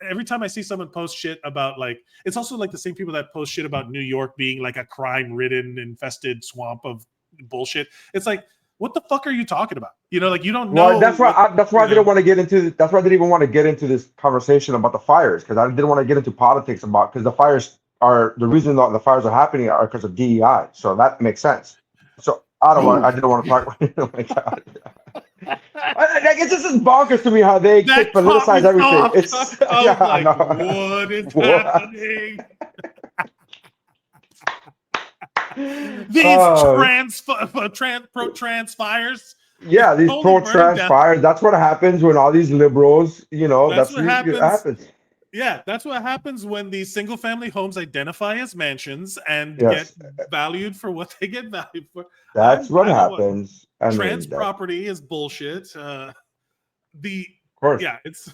every time I see someone post shit about like, it's also like the same people that post shit about New York being like a crime-ridden, infested swamp of bullshit. It's like, what the fuck are you talking about? Like you don't know. Well, that's why I didn't want to get into. That's why I didn't even want to get into this conversation about the fires, because I didn't want to get into politics because the fires are the reason that the fires are happening are because of DEI. So that makes sense. So I didn't want to talk. Oh my God. It's just bonkers to me how they politicize everything. It's what is happening? These pro-trans fires. Yeah, these pro-trans fires. That's what happens when all these liberals, that's what happens. Yeah, that's what happens when these single-family homes identify as mansions and get valued for what they get valued for. That's what happens. Trans property is bullshit. It's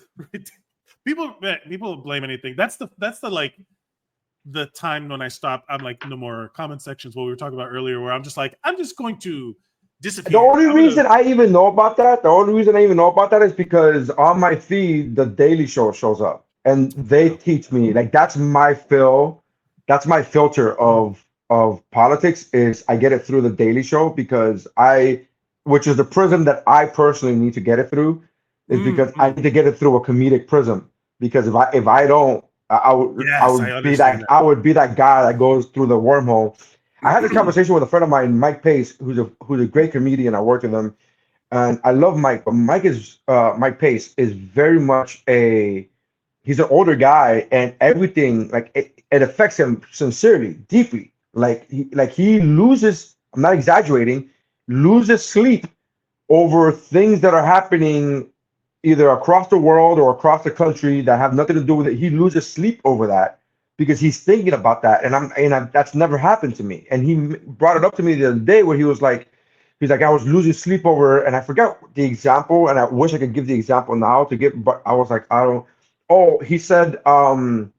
people blame anything. That's the time when I stop. I'm like, no more comment sections. What we were talking about earlier, where I'm just like, I'm just going to disappear. The only reason I even know about that is because on my feed, the Daily Show shows up. And they teach me, like, that's my filter of politics, is I get it through the Daily Show, because which is the prism that I personally need to get it through, is because I need to get it through a comedic prism. Because if I don't, I would be that guy that goes through the wormhole. I had this conversation with a friend of mine, Mike Pace, who's a great comedian. I work with him, and I love Mike, but Mike Pace is very much he's an older guy, and everything, like, it affects him sincerely, deeply. Like he loses, I'm not exaggerating, loses sleep over things that are happening either across the world or across the country that have nothing to do with it. He loses sleep over that because he's thinking about that. And that's never happened to me. And he brought it up to me the other day where he's like, I was losing sleep over, and I forgot the example, and I wish I could give the example now but I was like, I don't. Oh, he said that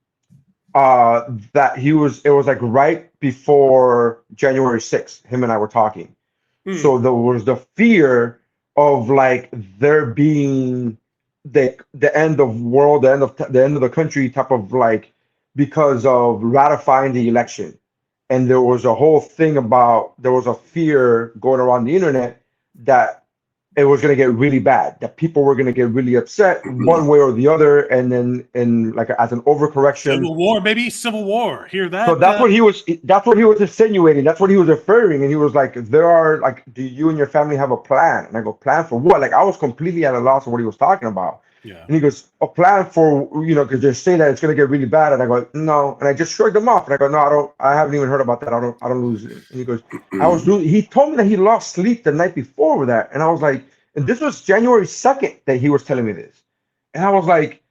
it was like right before January 6th, him and I were talking. So there was the fear of like there being the end of world, the end of the country type of, like, because of ratifying the election. And there was a whole thing there was a fear going around the internet that it was going to get really bad, that people were going to get really upset one way or the other, and then like as an overcorrection. Civil war. Hear that? So that's what he was insinuating. That's what he was referring. And he was like, do you and your family have a plan? And I go, plan for what? Like, I was completely at a loss of what he was talking about. Yeah. And he goes, a plan for, because they're saying that it's going to get really bad. And I go, no. And I just shrugged him off. And I go, no, I haven't even heard about that. I don't lose it. And he goes, he told me that he lost sleep the night before with that. And I was like, and this was January 2nd that he was telling me this. And I was like,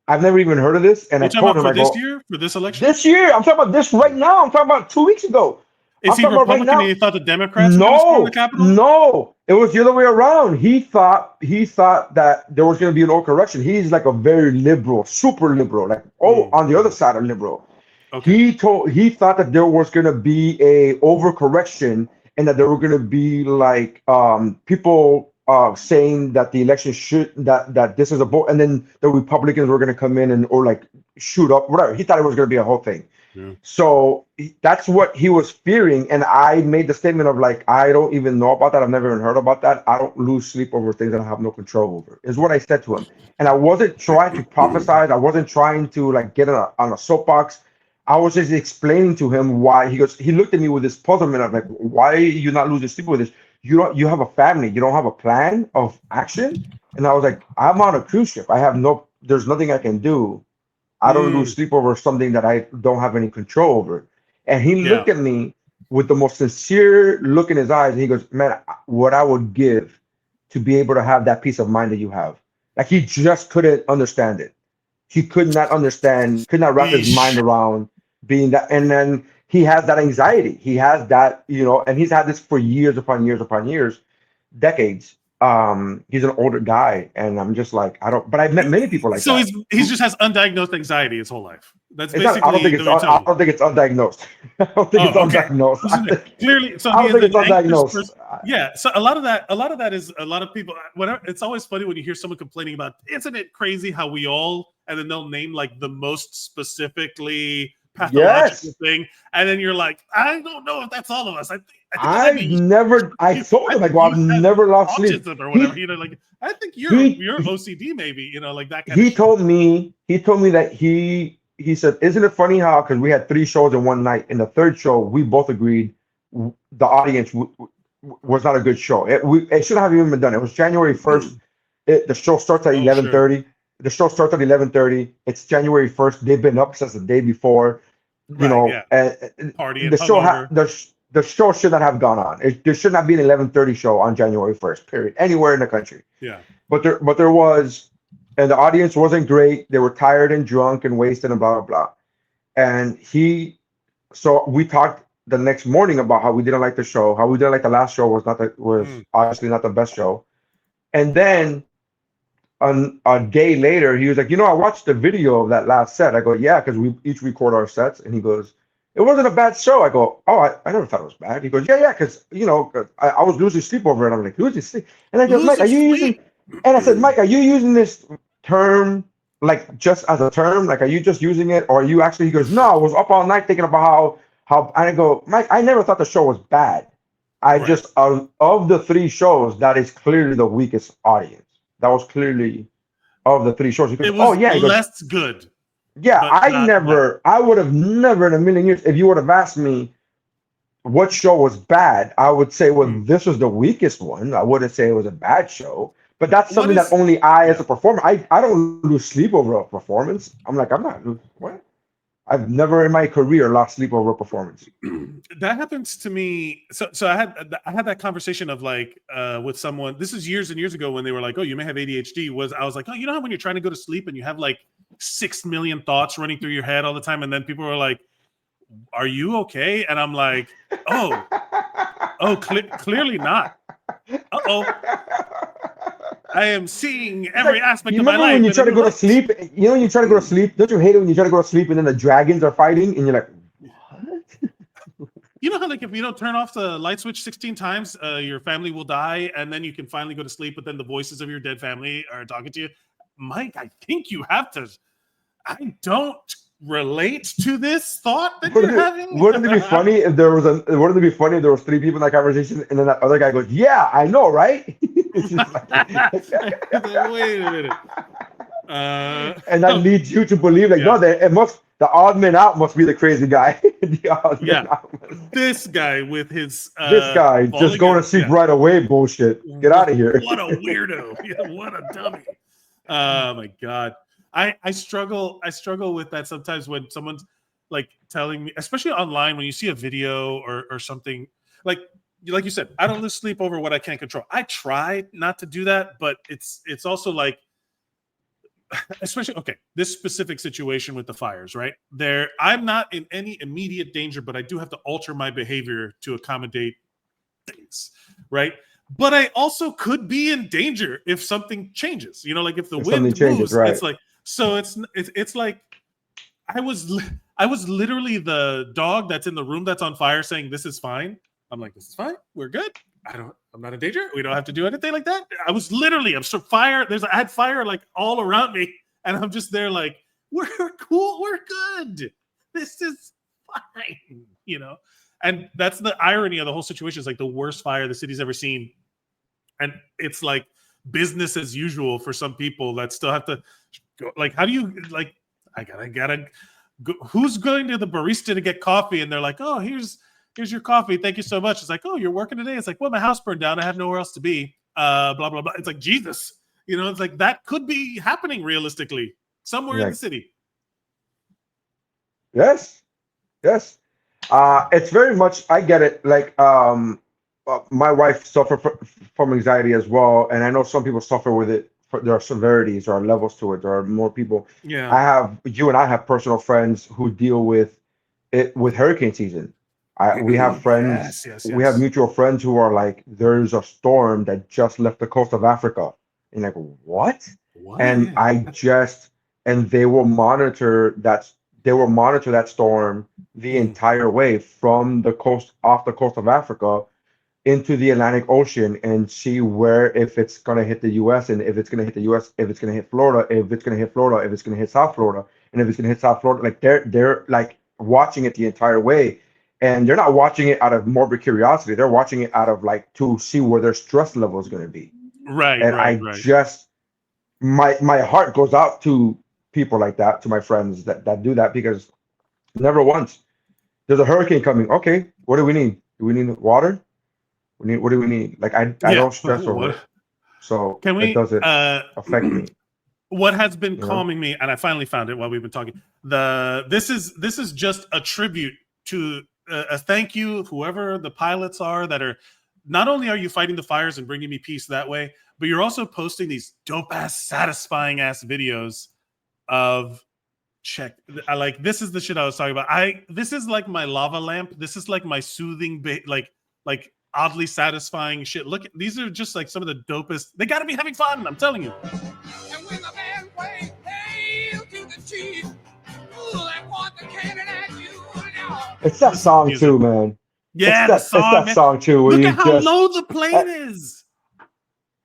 I've never even heard of this. And You're I talking told about him, for I this go, year, for this election? this year. I'm talking about this right now. I'm talking about 2 weeks ago. Is I'm he talking about Republican right now. and he thought the Democrats were going to storm the Capitol? No, it was the other way around. He thought that there was going to be an overcorrection. He's like a very liberal, super liberal, like on the other side of liberal. Okay. He thought that there was going to be a overcorrection and that there were going to be like people saying that the election that this is a vote, and then the Republicans were going to come in or like shoot up whatever. He thought it was going to be a whole thing. Yeah. So that's what he was fearing, and I made the statement of like, I don't even know about that. I've never even heard about that. I don't lose sleep over things that I have no control over. Is what I said to him, and I wasn't trying to prophesize. I wasn't trying to like get on a soapbox. I was just explaining to him why. He looked at me with this puzzlement of like, why are you not losing sleep with this? You have a family. You don't have a plan of action. And I was like, I'm on a cruise ship. There's nothing I can do. I don't lose sleep over something that I don't have any control over. And he looked at me with the most sincere look in his eyes. And he goes, man, what I would give to be able to have that peace of mind that you have. Like he just couldn't understand it. He could not understand, could not wrap his mind around being that. And then he has that anxiety. He has that, and he's had this for years upon years upon years, decades. He's an older guy, and I'm just like, but I've met many people like that. So he just has undiagnosed anxiety his whole life. That's basically. I don't think it's undiagnosed. I don't think it's undiagnosed. Clearly, so I don't think it's undiagnosed. Yeah, so a lot of that is a lot of people. Whatever. It's always funny when you hear someone complaining about, isn't it crazy how we all, and then they'll name like the most specifically pathological thing, and then you're like, I don't know if that's all of us. I told him like, well, I've never lost sleep or whatever. Like I think you're OCD maybe, like that kind of shit. Told me that he said, isn't it funny how, because we had 3 shows in one night, in the third show we both agreed the audience was not a good show. It shouldn't have even been done. It was January 1st. The show starts at 11:30. Sure. The show starts at 11:30. It's January 1st. They've been up since the day before. Party. The show should not have gone on. There should not be an 11:30 show on January 1st. Period. Anywhere in the country. Yeah. But there was, and the audience wasn't great. They were tired and drunk and wasted and blah blah blah. And so we talked the next morning about how we didn't like the show, how we didn't like the last show was obviously not the best show, and then. A day later, he was like, I watched the video of that last set. I go, yeah, because we each record our sets. And he goes, it wasn't a bad show. I go, oh, I never thought it was bad. He goes, yeah, because, I was losing sleep over it. I'm like, losing sleep? And I go, Mike, are you using, and I said, Mike, are you using this term, like, just as a term? Like, are you just using it? Or are you actually, he goes, no, I was up all night thinking about how, and I go, Mike, I never thought the show was bad. Just, of the 3 shows, that is clearly the weakest audience. That was clearly of the 3 shows. Goes, it was less good. Yeah, I would have never in a million years, if you would have asked me what show was bad, I would say, well, this was the weakest one. I wouldn't say it was a bad show. But that's something that only I, as a performer, I don't lose sleep over a performance. I'm not, what? I've never in my career lost sleep over a performance. That happens to me. So I had that conversation of like with someone. This is years and years ago when they were like, "Oh, you may have ADHD." I was like, "Oh, you know how when you're trying to go to sleep and you have like 6 million thoughts running through your head all the time, and then people are like, "Are you okay?" And I'm like, clearly not. I am seeing every aspect of my life. When you try to go to sleep, when you try to go to sleep, don't you hate it when you try to go to sleep and then the dragons are fighting and you're like, what? You know how like if you don't turn off the light switch 16 times, your family will die, and then you can finally go to sleep, but then the voices of your dead family are talking to you. Mike, I think you have to. I don't relate to this thought that you're having. Wouldn't it be funny if there was 3 people in that conversation and then that other guy goes, "Yeah, I know, right?" Wait a minute. And that leads you to believe the odd man out must be the crazy guy. This guy with his this guy just going to sleep right away bullshit. Get out of here. What a weirdo. Yeah, what a dummy. Oh my God. I struggle with that sometimes when someone's like telling me, especially online, when you see a video or something like you said, I don't lose sleep over what I can't control. I try not to do that, but it's also like especially this specific situation with the fires, right? I'm not in any immediate danger, but I do have to alter my behavior to accommodate things, right? But I also could be in danger if something changes. Like if the wind moves, right? It's like it's like I was literally the dog that's in the room that's on fire saying this is fine. I'm like, this is fine. We're good. I'm not in danger. We don't have to do anything like that. I was literally, I had fire like all around me, and I'm just there like, we're cool, we're good. This is fine, And that's the irony of the whole situation. Is like the worst fire the city's ever seen, and it's like business as usual for some people that still have to go. Like, how do you like? I gotta go. Who's going to the barista to get coffee? And they're like, oh, here's your coffee. Thank you so much. It's like, oh, you're working today? It's like, well, my house burned down. I have nowhere else to be. Blah, blah, blah. It's like, Jesus. It's like that could be happening realistically somewhere in the city. Yes. It's very much, I get it. Like, my wife suffered from anxiety as well. And I know some people suffer with it. There are severities, there are levels to it. There are more people. Yeah. You and I have personal friends who deal with it with hurricane season. We have friends, yes. We have mutual friends who are like, there's a storm that just left the coast of Africa. And like, what? And and they will monitor that storm the entire way from off the coast of Africa into the Atlantic Ocean and see if it's going to hit the US, and if it's going to hit the US, if it's going to hit Florida, if it's going to hit Florida, if it's going to hit South Florida, and if it's going to hit South Florida. Like they're like watching it the entire way. And they're not watching it out of morbid curiosity. They're watching it out of like to see where their stress level is going to be. Right. And my heart goes out to people like that, to my friends that do that, because never once there's a hurricane coming. Okay, what do we need? Do we need water? What do we need? Like I don't stress over it. So it doesn't affect me. What has been calming me, and I finally found it while we've been talking. This is just a tribute to a thank you, whoever the pilots are that are not only are you fighting the fires and bringing me peace that way, but you're also posting these dope ass, satisfying ass videos of this is the shit I was talking about. This is like my lava lamp. This is like my soothing, like oddly satisfying shit. Look, these are just like some of the dopest. They got to be having fun. I'm telling you. And when the man waved hail to the chief, that was the cannon at you. It's that song too, man. Yeah, it's that song too. Look at how low the plane is.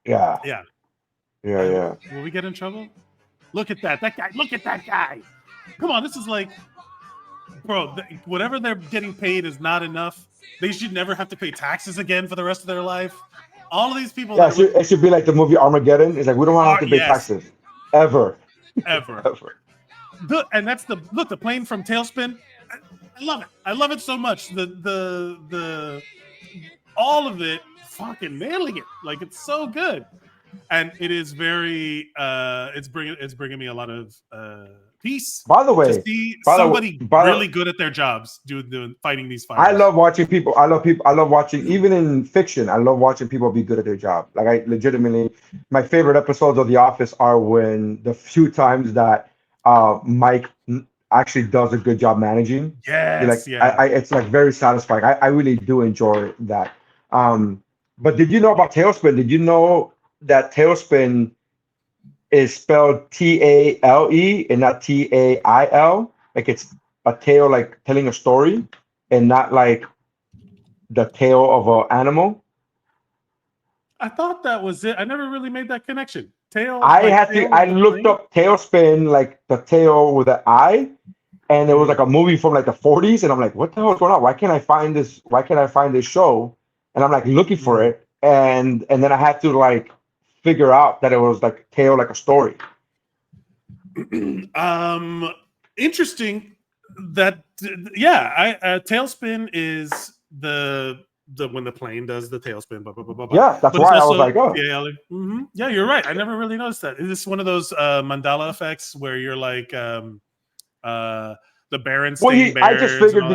Yeah. Will we get in trouble? Look at that. Look at that guy. Come on, this is like, bro, whatever they're getting paid is not enough. They should never have to pay taxes again for the rest of their life. All of these people. Yeah, it should be like the movie Armageddon. It's like, we don't want to have to pay taxes. Ever. And that's the plane from Tailspin. I love it. I love it so much. The all of it fucking nailing it. Like, it's so good. And it is very it's bringing me a lot of peace. By the way, to see somebody really good at their jobs doing fighting these fires. I love watching people. I love watching, even in fiction, I love watching people be good at their job. Like, I legitimately, my favorite episodes of The Office are when the few times that Mike actually does a good job managing. Yes, it's like very satisfying. I really do enjoy that. But did you know about Tailspin? Did you know that Tailspin is spelled T-A-L-E and not T-A-I-L? Like, it's a tale, like telling a story, and not like the tail of an animal. I thought that was it. I never really made that connection. I looked up Tailspin, like the tail with an I, and it was like a movie from like the 40s, and I'm like, what the hell is going on? Why can't I find this show? And I'm like looking for it, and then I had to like figure out that it was like tale, like a story. Interesting. That Tailspin is the when the plane does the tailspin. Blah, blah, blah, blah. Yeah, that's why I was like, oh. Yeah, you're right. I never really noticed that. Is this one of those Mandela effects where you're like the Berenstain Bears? I just figured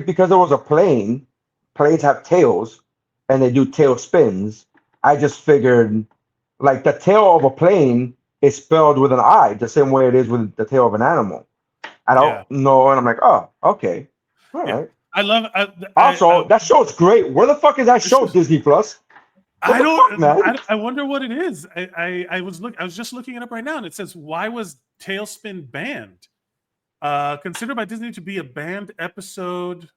because there was a plane. Planes have tails, and they do tail spins. I just figured like the tail of a plane is spelled with an I, the same way it is with the tail of an animal. I don't know, and I'm like, oh, okay, all right. I love. Also, that show's great. Where the fuck is that show? Disney Plus. I wonder what it is. I was just looking it up right now, and it says, "Why was Tailspin banned? Considered by Disney to be a banned episode,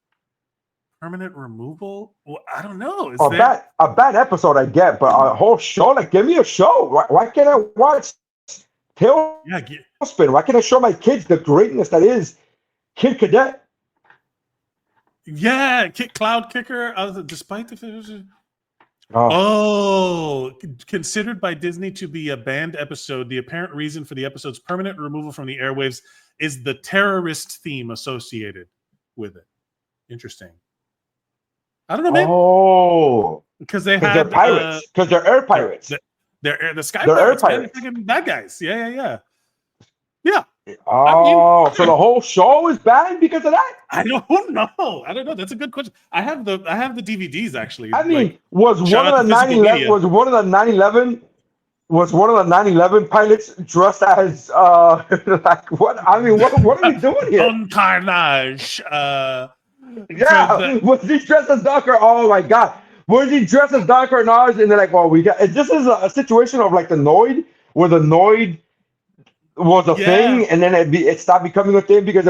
permanent removal." Well, I don't know. A bad episode, I get, but a whole show? Like, give me a show. Why can't I watch Tailspin? Why can't I show my kids the greatness that is Kid Cadet? Yeah, Cloud Kicker. Despite the considered by Disney to be a banned episode, the apparent reason for the episode's permanent removal from the airwaves is the terrorist theme associated with it. Interesting. I don't know, man. Oh, because they're pirates. Because they're air pirates. They're the sky pirates. They're bad guys. Yeah. Oh, so the whole show is banned because of that? I don't know. That's a good question. I have the DVDs actually. I mean, was one of the 9/11 pilots dressed as like what? I mean, what are we doing here? On Carnage. Was he dressed as Docker? Oh my god. Was he dressed as Don Carnage? And they're like, well, this is a situation of like the Noid, where the Noid was a thing, and then it stopped becoming a thing because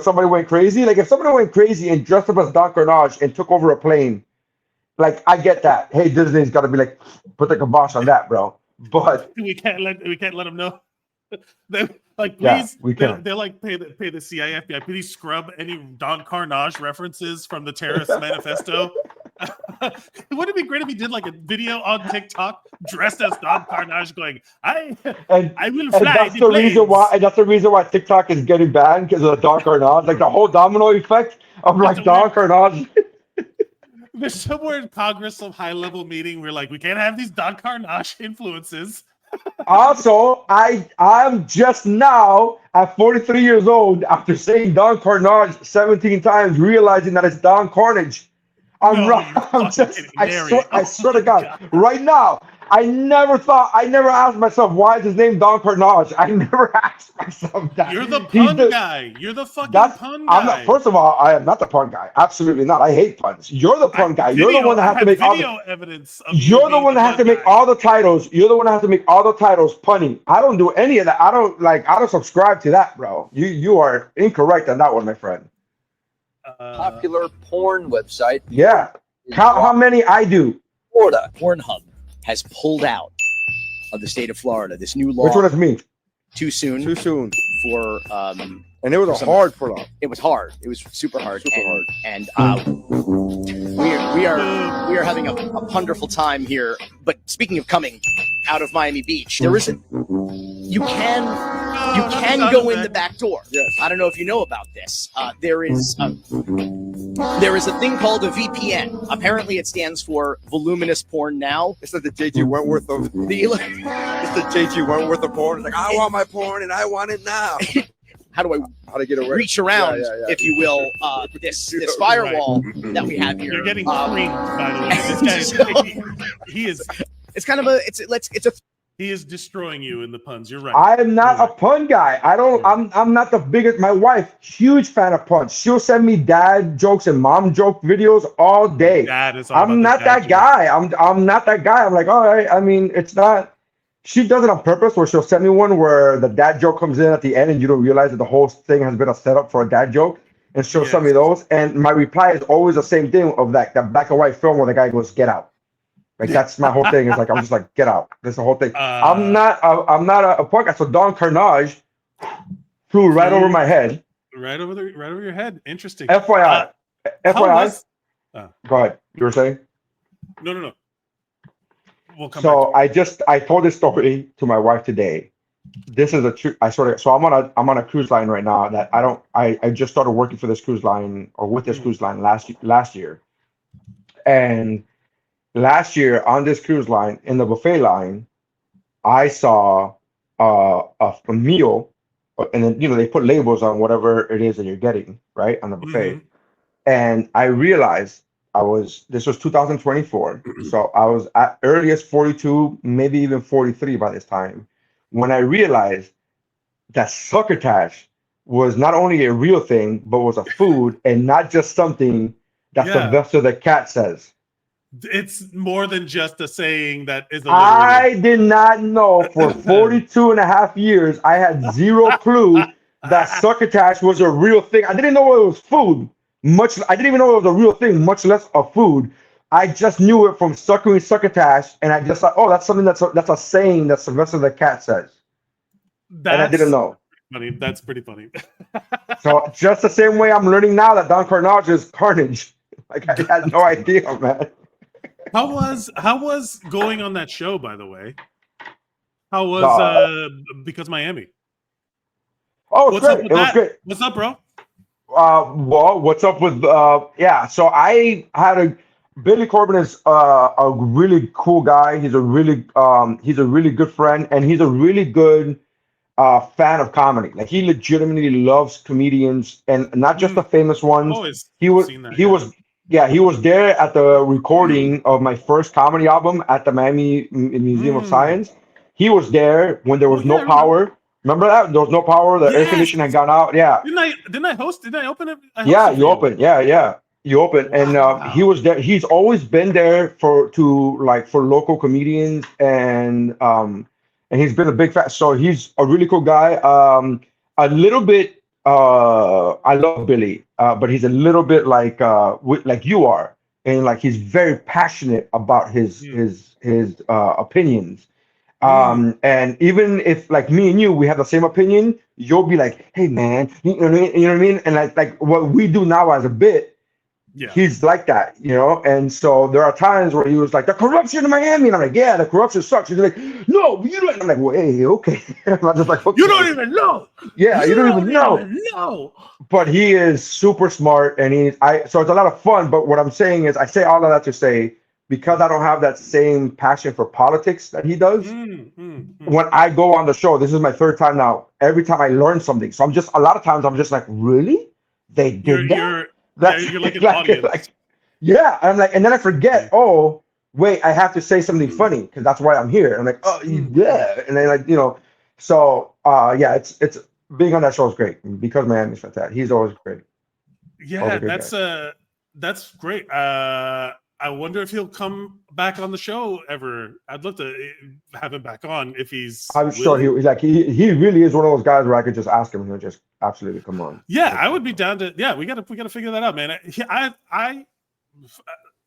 somebody went crazy. Like if somebody went crazy and dressed up as Don Carnage and took over a plane, like I get that. Hey, Disney's got to be like, put the kibosh on that, bro. But we can't let them know. Please, we can. They're like pay the CIA, FBI, please scrub any Don Carnage references from the Terrorist Manifesto. Wouldn't it be great if he did like a video on TikTok dressed as Don Carnage, going, I will fly. That's the reason why. That's the reason why TikTok is getting banned, because of the Don Carnage, like the whole domino effect of like Don Carnage. There's somewhere in Congress, some high-level meeting where like we can't have these Don Carnage influences. Also, I'm just now at 43 years old, after saying Don Carnage 17 times, realizing that it's Don Carnage. I swear to God, right now, I never asked myself, why is his name Don Carnage? I never asked myself that. You're the pun guy. You're the fucking pun guy. First of all, I am not the pun guy. Absolutely not. I hate puns. You're the pun guy. You're the one that has to make evidence. You're the one that has to make all the titles. You're the one that has to make all the titles punny. I don't do any of that. I don't subscribe to that, bro. You are incorrect on that one, my friend. Popular porn website. Yeah. Count how many I do. Florida Pornhub has pulled out of the state of Florida. This new law. Which one is me? Too soon. For and it was a hard pull-up. It was hard. It was super hard. And we are having a wonderful time here. But speaking of coming out of Miami Beach, there isn't. You can go in the back door. Yes. I don't know if you know about this. There is a thing called a VPN. Apparently, it stands for Voluminous Porn Now. It's like the JG Wentworth of it's the JG Wentworth of porn. It's like, I want my porn and I want it now. How do I get away? Reach around, if you will, this firewall that we have here. You're getting creamed, by the way. This guy he is. It's kind of a. He is destroying you in the puns. You're right. I am not a pun guy. I'm not the biggest. My wife, huge fan of puns. She'll send me dad jokes and mom joke videos all day. I'm not that guy. I'm not that guy. I'm like, all right. I mean, it's not. She does it on purpose, where she'll send me one where the dad joke comes in at the end, and you don't realize that the whole thing has been a setup for a dad joke. And she'll send me those, and my reply is always the same thing of that black and white film where the guy goes, "Get out." Like that's my whole thing. It's like I'm just like, get out. That's the whole thing. I'm not a punk guy. So Don Carnage flew right over my head. Right over your head. Interesting. FYI. Go ahead. You were saying? No. We'll come back. I told this story to my wife today. This is a true. So I'm on a cruise line right now that I just started working for this cruise line or with this cruise line last year, and. Last year on this cruise line, in the buffet line, I saw a meal, and then they put labels on whatever it is that you're getting, right, on the buffet. Mm-hmm. And I realized This was 2024. So I was at earliest 42, maybe even 43 by this time, when I realized that succotash was not only a real thing, but was a food and not just something that Sylvester the cat says. It's more than just a saying that is I did not know for 42 and a half years. I had zero clue that succotash was a real thing. I didn't know it was food. I didn't even know it was a real thing, much less a food. I just knew it from suckering succotash, and I just thought, oh, that's something that's a saying that Sylvester the cat says. And I didn't know. Funny. That's pretty funny. So just the same way I'm learning now that Don Carnage is Carnage. Like I had no idea, man. How was going on that show, by the way? How was Because Miami? Oh, it was great. It was great. What's up, bro? Well, what's up with so I had Billy Corbin is a really cool guy. He's a really good friend, and he's a really good fan of comedy. Like he legitimately loves comedians, and not just the famous ones. He was there at the recording of my first comedy album at the Miami Museum of Science. He was there when there was no power. Remember that? There was no power. The air conditioning had gone out. Yeah. Didn't I host? Did I open it? You opened. Yeah. You opened, and he was there. He's always been there for local comedians, and he's been a big fan. So he's a really cool guy. A little bit. I love Billy, but he's a little bit like you are, and like he's very passionate about his opinions. And even if like me and you, we have the same opinion, you'll be like, "Hey, man," you know what I mean? And like what we do now as a bit, he's like that, you know. And so there are times where he was like, "The corruption in Miami," and I'm like, "Yeah, the corruption sucks." He's like, "No, you don't." I'm like, "Well, hey, okay." I'm just like, okay. "You don't even know." Yeah, you don't even know. But he is super smart, and so it's a lot of fun. But what I'm saying is, I say all of that to say, because I don't have that same passion for politics that he does, when I go on the show, this is my third time now, every time I learn something. So a lot of times I'm just like, really? They did that? You're like an audience. I'm like, and then I forget, oh, wait, I have to say something funny because that's why I'm here. I'm like, oh, yeah. And then so it's being on that show is great because Miami's fantastic. He's always great. Yeah, that's great. I wonder if he'll come back on the show ever. I'd love to have him back on if he's. I'm sure he really is one of those guys where I could just ask him and he'll just absolutely come on. Yeah, I would be down to. Yeah, we gotta figure that out, man.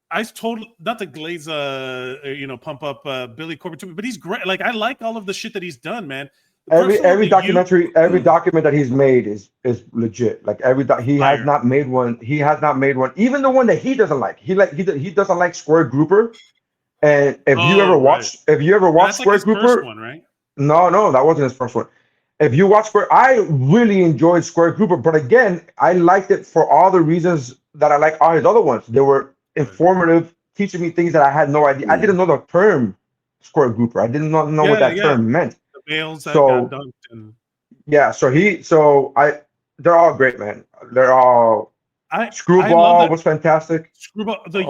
I told not to glaze pump up Billy Corbin too, but he's great. Like I like all of the shit that he's done, man. Every documentary, every document that he's made is legit. Like he has not made one. He has not made one. Even the one that he doesn't like. He doesn't like Square Grouper. And if you ever watched Square Grouper, first one, right? No, that wasn't his first one. If you watch Square, I really enjoyed Square Grouper, but again, I liked it for all the reasons that I like all his other ones. They were informative, teaching me things that I had no idea. I didn't know the term Square Grouper. I didn't know what that term meant. Males that got dunked they're all great, man. They're all Screwball was fantastic. Screwball, the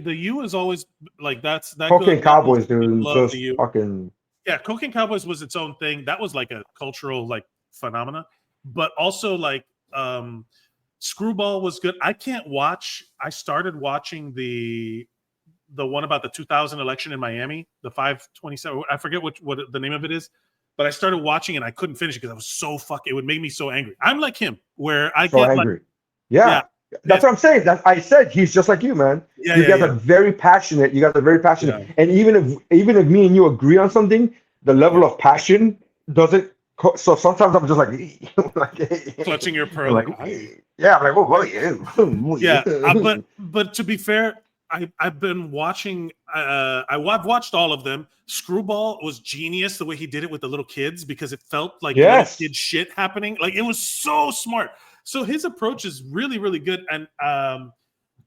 U is always like that. Cocaine Cowboys, dude. Just fucking Cocaine Cowboys was its own thing. That was like a cultural phenomena, but also Screwball was good. I started watching the one about the 2000 election in Miami, the 527. I forget what the name of it is, but I started watching and I couldn't finish it because I was so it would make me so angry. I'm like him, where I get angry. That's what I'm saying. I said he's just like you, man. You guys are very passionate. And even if me and you agree on something, the level of passion doesn't. So sometimes I'm just like clutching your pearl. I'm like, but to be fair, I've been watching. I've watched all of them. Screwball was genius the way he did it with the little kids because it felt like little kid shit happening. Like it was so smart. So his approach is really, really good. And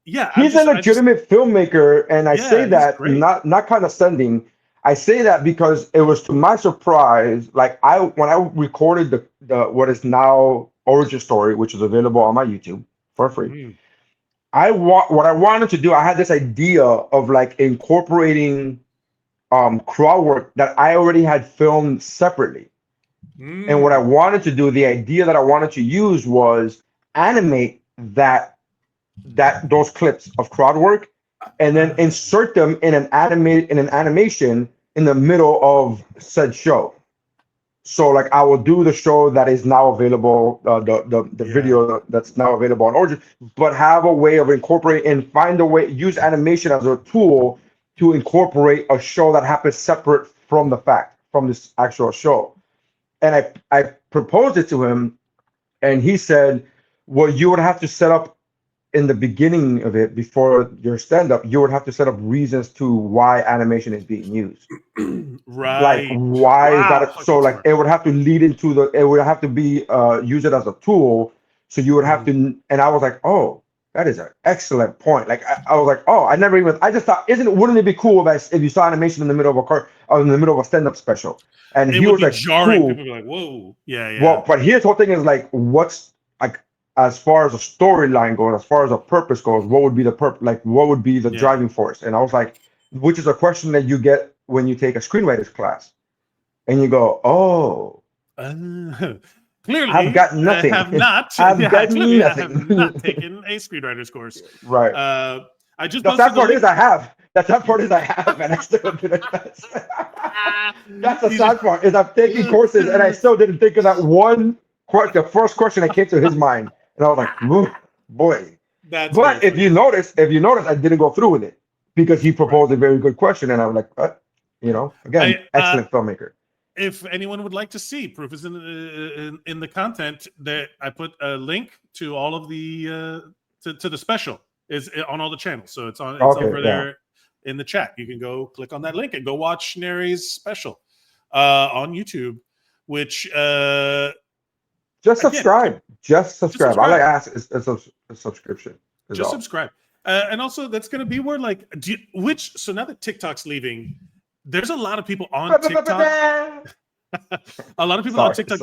he's a legitimate filmmaker. And I say that not condescending. I say that because it was to my surprise. Like when I recorded the what is now Origin Story, which is available on my YouTube for free. what I wanted to do, I had this idea of like incorporating crowd work that I already had filmed separately. And what I wanted to do, the idea that I wanted to use was animate those clips of crowd work and then insert them in an animation in the middle of said show. So like I will do the show that is now available, the video that's now available on Origin, but have a way of incorporating and find a way, use animation as a tool to incorporate a show that happens separate from this actual show. And I proposed it to him, and he said, well, you would have to set up in the beginning of it, before your stand-up, you would have to set up reasons to why animation is being used. Right. Like, why is that? So like, it would have to lead into it would have to be, use it as a tool. So you would have to, and I was like, oh, that is an excellent point. Like, I was like, oh, I just thought, wouldn't it be cool if you saw animation in the middle of a stand-up special? And he was like, jarring. cool. People be like, whoa, yeah. Well, but his whole thing is like, what's like, as far as a storyline goes, as far as a purpose goes, what would be the what would be the driving force? And I was like, which is a question that you get when you take a screenwriter's class, and you go, oh, clearly, I've got nothing. I have not. I've got nothing. I have not taken a screenwriter's course. Right. I just the sad part is I have. And I still didn't. That's the sad part is I'm taking courses and I still didn't think of that one. The first question that came to his mind, and I was like, "Ooh, boy." But if you notice, I didn't go through with it because he proposed a very good question, and I was like, again, excellent filmmaker. If anyone would like to see, proof is in the content that I put a link to all of the to the special is on all the channels, so it's over there in the chat. You can go click on that link and go watch Nery's special on YouTube, which. Just subscribe. Just subscribe. All I ask is a subscription. Just subscribe. And also, that's going to be where, like, so now that TikTok's leaving, there's a lot of people on TikTok. A lot of people on TikTok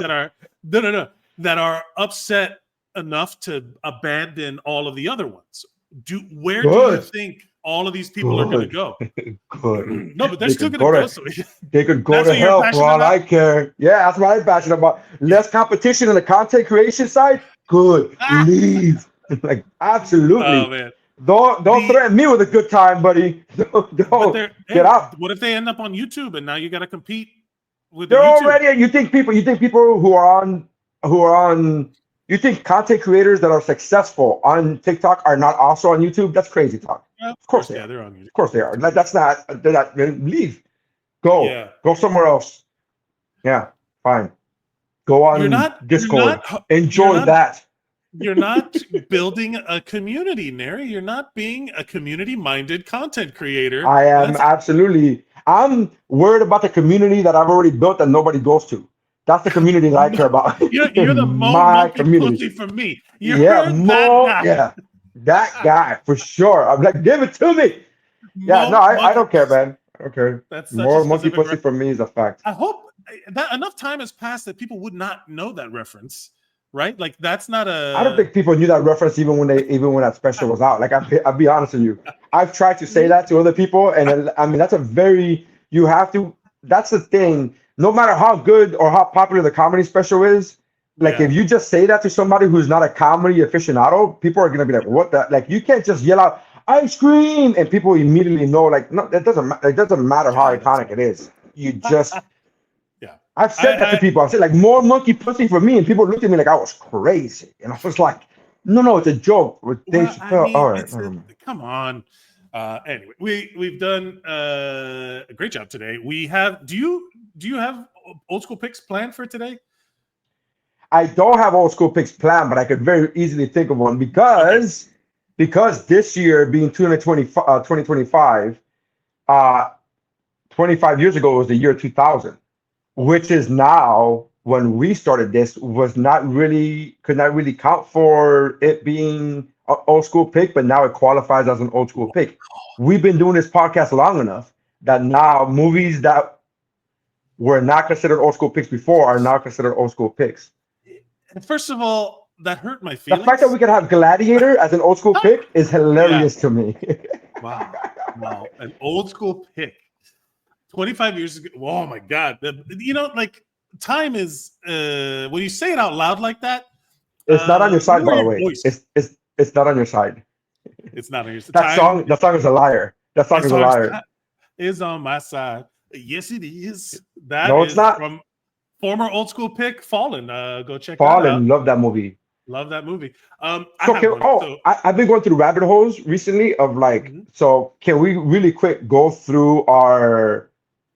that are upset enough to abandon all of the other ones. Where do you think all of these people are going to go? Good. No, but they're still going to go. They could go to hell for all I care. Yeah, that's what I'm passionate about. Less competition in the content creation side. Good. Leave. Like, absolutely. Oh, man. Don't threaten me with a good time, buddy. Don't get out. What if they end up on YouTube and now you got to compete with they're YouTube? Already. You think people who are on. You think content creators that are successful on TikTok are not also on YouTube? That's crazy talk. Yeah, of course they are. They're on YouTube. Of course they are. That's not. They're not. Leave. Go. Yeah. Go somewhere else. Yeah. Fine. Go on Discord. Enjoy that. You're not building a community, Nery. You're not being a community-minded content creator. I am absolutely. I'm worried about the community that I've already built that nobody goes to. That's the community that I care about. You're the monkey pussy for me. You're that guy. Yeah, that guy for sure. I'm like, give it to me. Yeah, I don't care, man. I don't care. That's more monkey pussy for me is a fact. I hope that enough time has passed that people would not know that reference, right? Like that's not a. I don't think people knew that reference even when that special was out. Like I'll be honest with you, I've tried to say that to other people, and I mean that's a very you have to. That's the thing. No matter how good or how popular the comedy special is, like if you just say that to somebody who's not a comedy aficionado, people are gonna be like, "What the?" Like you can't just yell out "ice cream" and people immediately know. Like no, it doesn't matter how iconic it is. You just I've said that to people. I said like more monkey pussy for me, and people looked at me like I was crazy, and I was like, "No, it's a joke." With Dave Chappelle. All right, come on. Anyway, we've done a great job today. We have. Do you have old school picks planned for today? I don't have old school picks planned, but I could very easily think of one because this year being 2025, 25 years ago was the year 2000, which is now when we started this could not really count for it being an old school pick, but now it qualifies as an old school pick. We've been doing this podcast long enough that now movies that were not considered old school picks before are now considered old school picks. First of all, that hurt my The feelings. fact that we can have Gladiator as an old school pick is hilarious to me. Wow, an old school pick. 25 years ago. Oh my God! Like time is when you say it out loud like that. It's not on your side, by the way. Voice. It's not on your side. It's not on your side. That song is a liar. That song is a liar. Is on my side. Yes, it is. It's not. From former old school pick, Fallen. Go check Fallen. that out. Love that movie. Love that movie. I've been going through rabbit holes recently of like. Mhm. So can we really quick go through our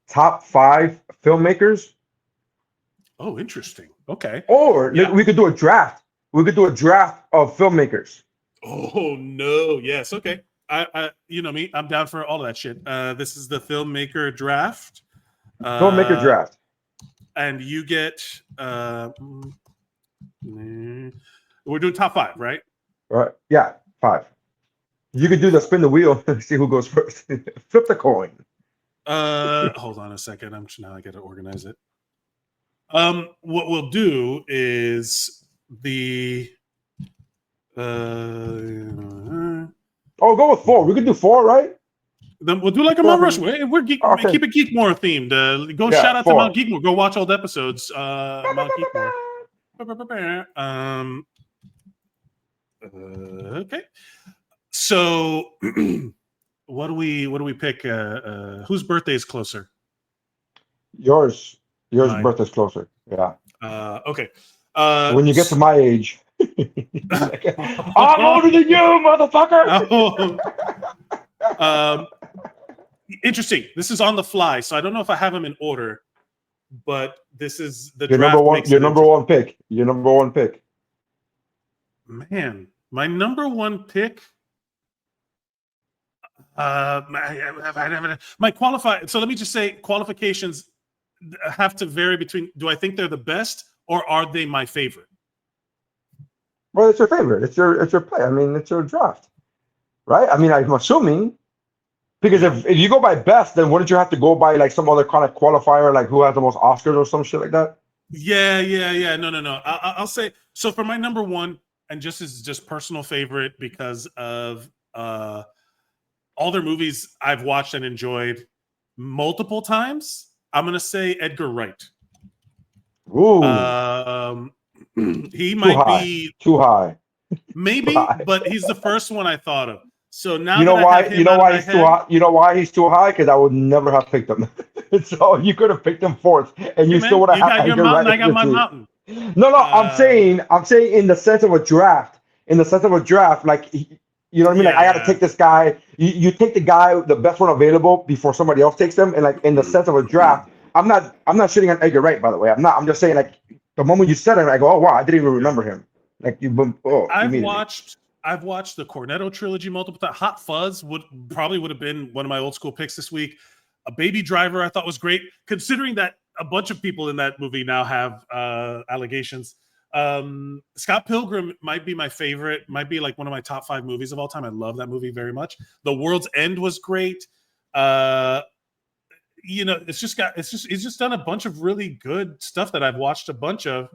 top 5 filmmakers? Oh, interesting. Okay. Or we could do a draft. We could do a draft of filmmakers. Oh no! Yes. Okay. I you know me. I'm down for all of that shit. This is the filmmaker draft. Filmmaker draft. And you get. We're doing top 5, right? Right. Yeah, 5. You could do the spin the wheel and see who goes first. Flip the coin. Hold on a second. Now I got to organize it. What we'll do is the. Go with 4. We could do 4, right? Then we'll do like a Mount Rushmore. We're geek. Okay. Keep it Geekmore themed. Shout out 4. to Mount Geekmore. Go watch old episodes. Mount Geekmore. Okay. So, what do we pick? Whose birthday is closer? Yours. Mine. Birthday's closer. Yeah. Okay. When you get to my age, I'm older than you, motherfucker. Interesting. This is on the fly, so I don't know if I have them in order, but this is the your draft. number one. Your number one pick. Your number one pick. Man, my number one pick. My qualify. So let me just say, qualifications have to vary between. Do I think they're the best, or are they my favorite? Well, it's your favorite. It's your play. I mean, it's your draft, right? I mean, I'm assuming because if you go by best, then wouldn't you have to go by like some other kind of qualifier, like who has the most Oscars or some shit like that? Yeah. No. I'll say so for my number one, and just personal favorite because of all their movies I've watched and enjoyed multiple times. I'm gonna say Edgar Wright. Ooh. He might be too high. Maybe, but he's the first one I thought of. So now you know why he's too high? You know why he's too high? Because I would never have picked him. So you could have picked him 4th, and you still would have. You got your mountain. I got my mountain. No. I'm saying in the sense of a draft. In the sense of a draft, like you know what I mean. Like I got to take this guy. You take the guy, the best one available, before somebody else takes them. And like in the sense of a draft, I'm not shitting on Edgar Wright, by the way. I'm not. I'm just saying like the moment you said it, I go, oh wow, I didn't even remember him. Like I've watched the Cornetto trilogy multiple times. Hot Fuzz would have been one of my old school picks this week. A Baby Driver I thought was great, considering that a bunch of people in that movie now have allegations. Scott Pilgrim might be my favorite, might be like one of my top 5 movies of all time. I love that movie very much. The World's End was great. He's just done a bunch of really good stuff that I've watched a bunch of.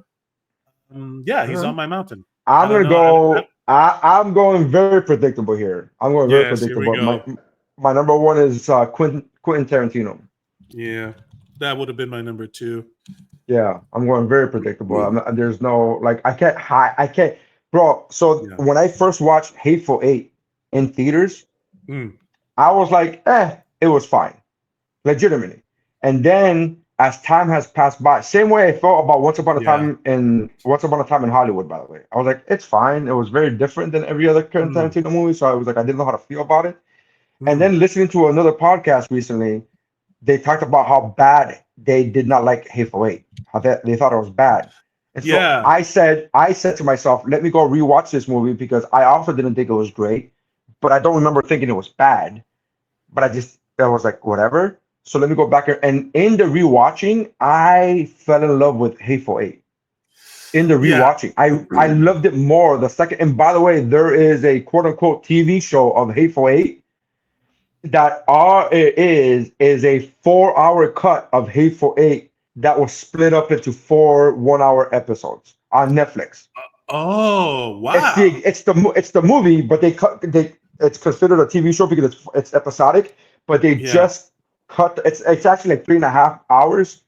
He's on my mountain. I'm gonna go. I'm going very predictable here. I'm going very predictable. My number one is Quentin Tarantino. Yeah, that would have been my number 2. Yeah, I'm going very predictable. There's no I can't, bro. So when I first watched Hateful Eight in theaters, I was like, it was fine, legitimately. And then as time has passed by, same way I felt about Once Upon a Time in Hollywood. By the way, I was like, it's fine. It was very different than every other Quentin Tarantino movie, so I was like, I didn't know how to feel about it. And then listening to another podcast recently, they talked about how bad they did not like Hateful Eight. How they thought it was bad. And so I said to myself, let me go rewatch this movie because I also didn't think it was great, but I don't remember thinking it was bad. But I was like, whatever. So let me go back here. And in the rewatching, I fell in love with Hateful Eight. In the rewatching, I loved it more the second. And by the way, there is a quote unquote TV show of Hateful Eight that is a 4-hour cut of Hateful Eight that was split up into 4 1-hour episodes on Netflix. Oh wow! It's the movie, but it's considered a TV show because it's episodic. But they just cut. It's actually like 3.5 hours,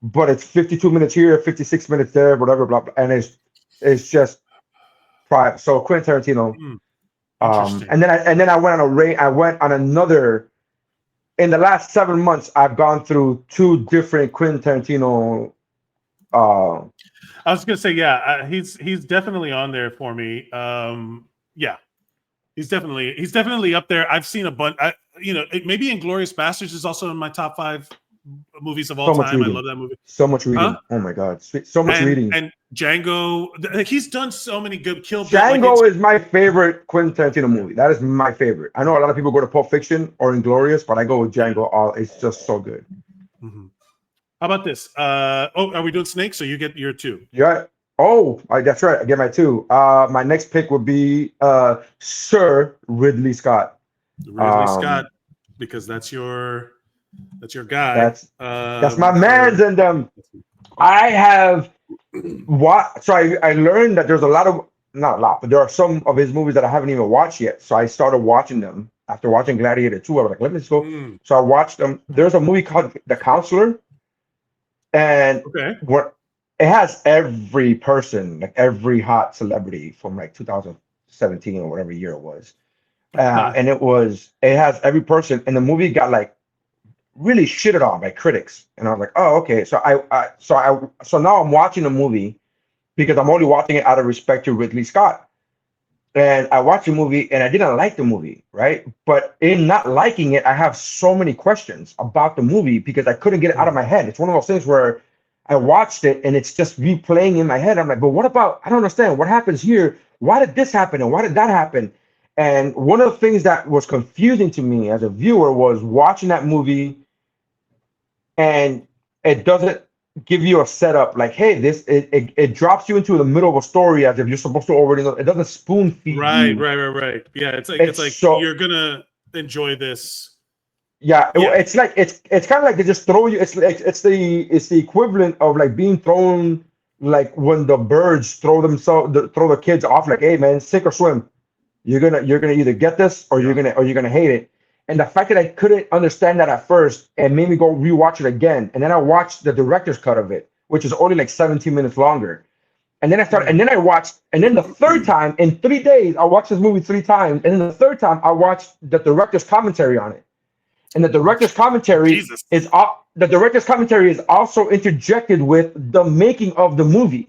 but it's 52 minutes here, 56 minutes there, whatever, blah blah, and it's just private. So Quentin Tarantino. And then I went on another. In the last 7 months, I've gone through 2 different Quentin Tarantino. I was gonna say, he's definitely on there for me. He's definitely up there. I've seen a bunch. Maybe Inglourious Basterds is also in my top 5 movies of all time. I love that movie. So much reading. Huh? Oh my god, so much reading. And Django. He's done so many good. Kill Bill. Django is my favorite Quentin Tarantino movie. That is my favorite. I know a lot of people go to Pulp Fiction or Inglourious, but I go with Django. It's just so good. Mm-hmm. How about this? Are we doing Snake? So you get your 2. Yeah. Oh, that's right. I get my 2. My next pick would be Sir Ridley Scott. Scott, because that's your guy. That's my man's, and I have So I learned that there's not a lot, but there are some of his movies that I haven't even watched yet. So I started watching them after watching Gladiator 2. I was like, let me just go. So I watched them. There's a movie called The Counselor, and it has every person, like every hot celebrity from like 2017 or whatever year it was. And it has every person, and the movie got like really shitted on by critics. And I was like, oh, okay. So now I'm watching the movie because I'm only watching it out of respect to Ridley Scott. And I watched the movie and I didn't like the movie, right? But in not liking it, I have so many questions about the movie because I couldn't get it out of my head. It's one of those things where I watched it and it's just replaying in my head. I'm like, but what about, I don't understand what happens here. Why did this happen? And why did that happen? And one of the things that was confusing to me as a viewer was watching that movie and it doesn't give you a setup like, hey, it drops you into the middle of a story as if you're supposed to already know. It doesn't spoon feed you. Right. Yeah, it's like so, you're gonna enjoy this. Yeah, it's like it's kind of like they just throw you. It's the equivalent of like being thrown, like when the birds throw the kids off, like, hey man, sink or swim. You're gonna either get this or you're gonna hate it. And the fact that I couldn't understand that at first, it made me go rewatch it again. And then I watched the director's cut of it, which is only like 17 minutes longer. And then the third time in 3 days, I watched this movie 3 times. And then the third time I watched the director's commentary on it. And the director's commentary is also interjected with the making of the movie.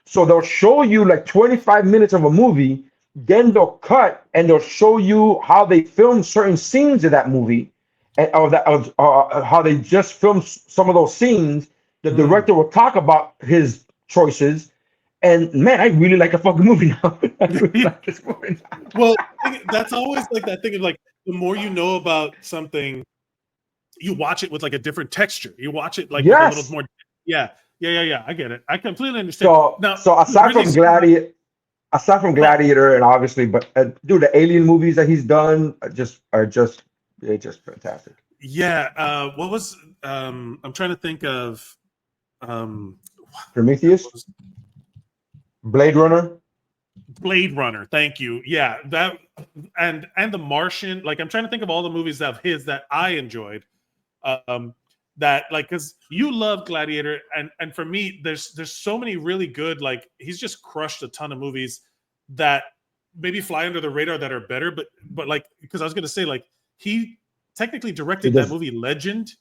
So they'll show you like 25 minutes of a movie, then they'll cut and they'll show you how they filmed certain scenes of that movie, and how they just filmed some of those scenes. The director will talk about his choices, and man, I really like the fucking movie now. I really like this movie now. Well, that's always like that thing of like, the more you know about something, you watch it with like a different texture. You watch it like with a little more. Yeah. I get it. I completely understand. So aside from Gladiator, and obviously, but the Alien movies that he's done are just fantastic. Yeah. What was I'm trying to think of Prometheus, Blade Runner. Thank you. Yeah, that and The Martian. Like, I'm trying to think of all the movies of his that I enjoyed. That like, because you love Gladiator, and for me, there's so many really good. Like, he's just crushed a ton of movies that maybe fly under the radar that are better. But like, because I was gonna say, like, he technically directed that movie Legend.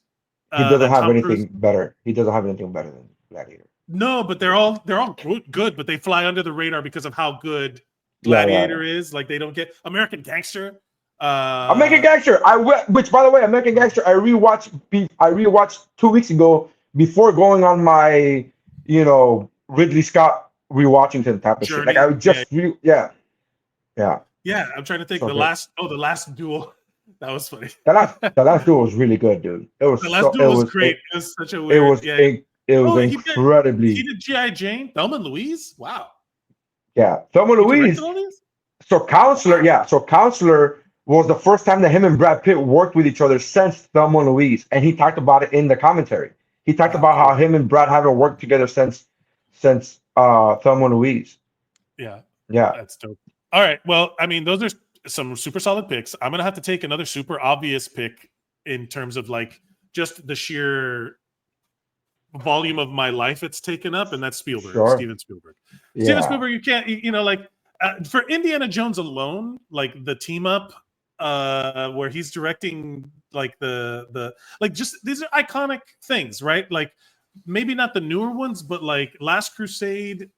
He doesn't have anything better. He doesn't have anything better than Gladiator. No, but they're all good, but they fly under the radar because of how good Gladiator is. Like, they don't get American Gangster. American Gangster. Which, by the way, American Gangster, I rewatched 2 weeks ago before going on my, Ridley Scott rewatching type of shit. Like, I would just Yeah, I'm trying to think. The last duel. That was funny. The last duel was really good, dude. The last duel was great. It was such a weird. It was incredibly. He did G.I. Jane, Thelma and Louise. Wow. Yeah, Thelma and Louise. So Counselor was the first time that him and Brad Pitt worked with each other since Thelma and Louise, and he talked about it in the commentary. He talked about how him and Brad haven't worked together since Thelma and Louise. Yeah. Yeah. That's dope. All right. Well, I mean, those are some super solid picks. I'm gonna have to take another super obvious pick in terms of like just the sheer volume of my life it's taken up, and that's Spielberg, Sure. Steven Spielberg. Yeah. Steven Spielberg, you can't, you know, like for Indiana Jones alone, like the team up where he's directing like the like just these are iconic things, right? Like maybe not the newer ones, but like Last Crusade,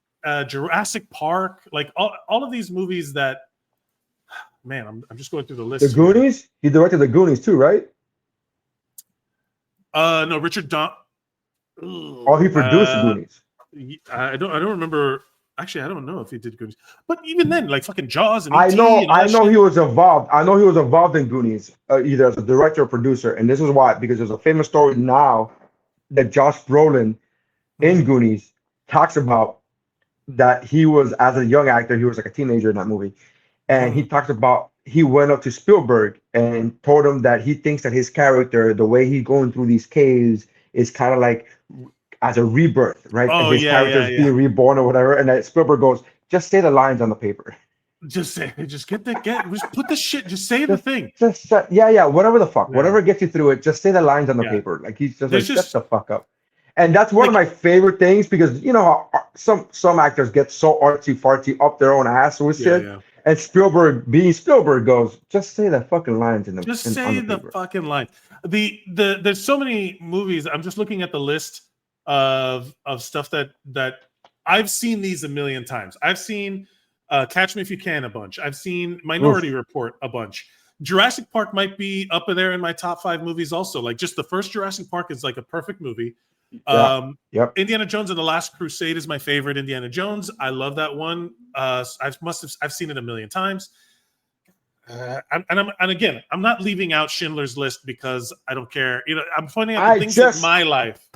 Jurassic Park, like all of these movies that, man, I'm just going through the list. The Goonies? Here. He directed The Goonies too, right? No, Richard Don. Oh, he produced Goonies. I don't remember. Actually, I don't know if he did Goonies. But even then, like fucking Jaws and I E.T. know and all that he shit. was involved. I know he was involved in Goonies, either as a director or producer. And this is why, because there's a famous story now that Josh Brolin in Goonies talks about that he was, as a young actor, he was like a teenager in that movie. And he talks about he went up to Spielberg and told him that he thinks that his character, the way he's going through these caves, is kind of like as a rebirth, right? Oh, his character is being reborn or whatever. And that Spielberg goes, just say the lines on the paper. Just put the shit, just say the thing. Whatever the fuck, whatever gets you through it, just say the lines on the paper. Like he's just like, shut the fuck up. And that's one of my favorite things, because you know how some actors get so artsy fartsy up their own ass with shit. Yeah. And Spielberg, being Spielberg, goes, just say the fucking lines in the just say the fucking lines. There's so many movies. I'm just looking at the list of stuff that I've seen these a million times. I've seen Catch Me If You Can a bunch. I've seen Minority Report a bunch. Jurassic Park might be up in there in my top 5 movies also. Like just the first Jurassic Park is like a perfect movie. Indiana Jones and the Last Crusade is my favorite Indiana Jones. I love that one. I've seen it a million times. And again, I'm not leaving out Schindler's List because I don't care. You know, I'm pointing out the things in my life.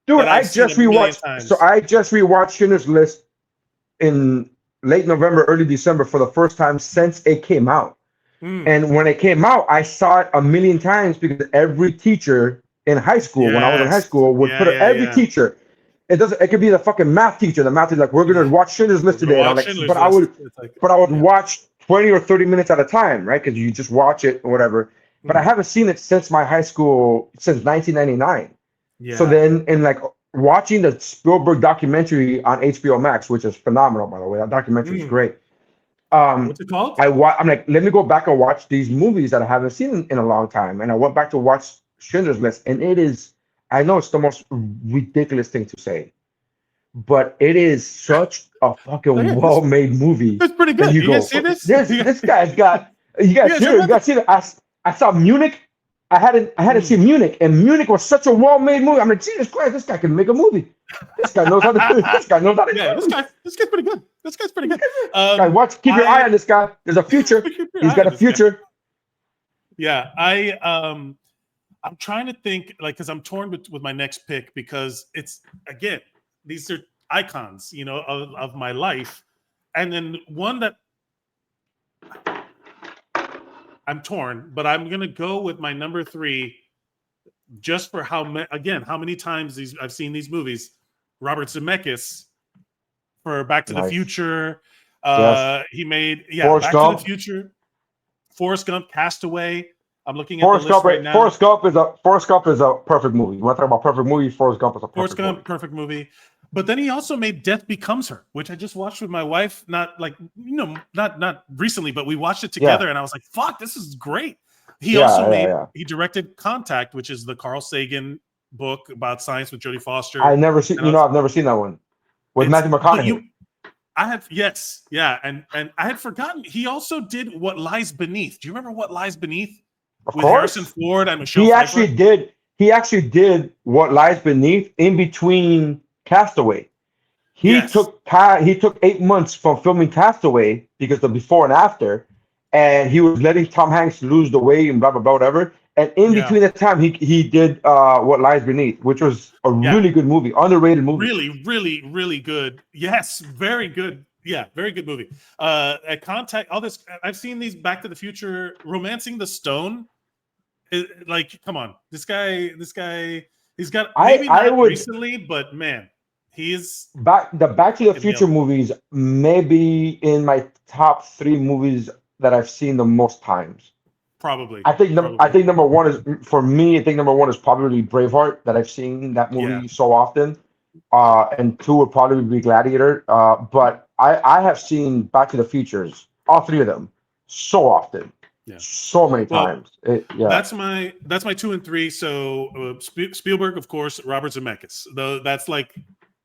Dude, I just rewatched. So I just rewatched Schindler's List in late November, early December for the first time since it came out. And when it came out, I saw it a million times because every teacher in high school, when I was in high school, would put it. Every teacher. It could be the fucking math teacher. The math is like, we're gonna watch Schindler's List today. And I'm like, but I would watch 20 or 30 minutes at a time, right? Because you just watch it or whatever. But I haven't seen it since my high school, since 1999. So then, in like watching the Spielberg documentary on HBO Max, which is phenomenal, by the way, that documentary is great. What's it called? I'm like, let me go back and watch these movies that I haven't seen in a long time. And I went back to watch Schindler's List, and it is, I know it's the most ridiculous thing to say, but it is such a fucking well-made movie. It's pretty good. You guys see this? This guy's got, you guys see that? I saw Munich. I hadn't seen Munich, and Munich was such a well-made movie. I'm like, Jesus Christ, this guy can make a movie. This guy knows how to do it. This guy knows how to do it. This guy's pretty good. This guy's pretty good. Keep your eye on this guy. There's a future. He's got a future. Yeah, I'm trying to think, like, because I'm torn with my next pick, because it's, again, these are icons, you know, of my life. And then one that I'm torn, but I'm going to go with my number 3 just for how many times I've seen these movies. Robert Zemeckis for Back to the Future. He made Back to the Future. Forrest Gump, Castaway. I'm looking at the list right now. Forrest Gump is a perfect movie. You want to talk about perfect movies? Forrest Gump is a perfect movie. But then he also made Death Becomes Her, which I just watched with my wife. Not recently, but we watched it together, and I was like, "Fuck, this is great." He he directed Contact, which is the Carl Sagan book about science with Jodie Foster. I've never seen that one with Matthew McConaughey. And I had forgotten. He also did What Lies Beneath. Do you remember What Lies Beneath? Of with course. Harrison Ford and Michelle Pfeiffer? He actually did What Lies Beneath in between Castaway. He took 8 months from filming Castaway because the before and after, and he was letting Tom Hanks lose the weight and blah blah blah whatever. And in between that time, he did What Lies Beneath, which was a really good movie, underrated movie. Really, really, really good. Yes, very good. Yeah, very good movie. At Contact, all this. I've seen these Back to the Future, Romancing the Stone. Like, come on, this guy. He's got maybe not recently, but man, He's the Back to the Future movies may be in my top 3 movies that I've seen the most times. probably. I think number one is for me. I think number one is probably Braveheart, that I've seen that movie so often. And 2 would probably be Gladiator. But I have seen Back to the Futures, all 3 of them, so often, so many times. That's my 2 and 3. So Spielberg, of course, Robert Zemeckis. Though that's like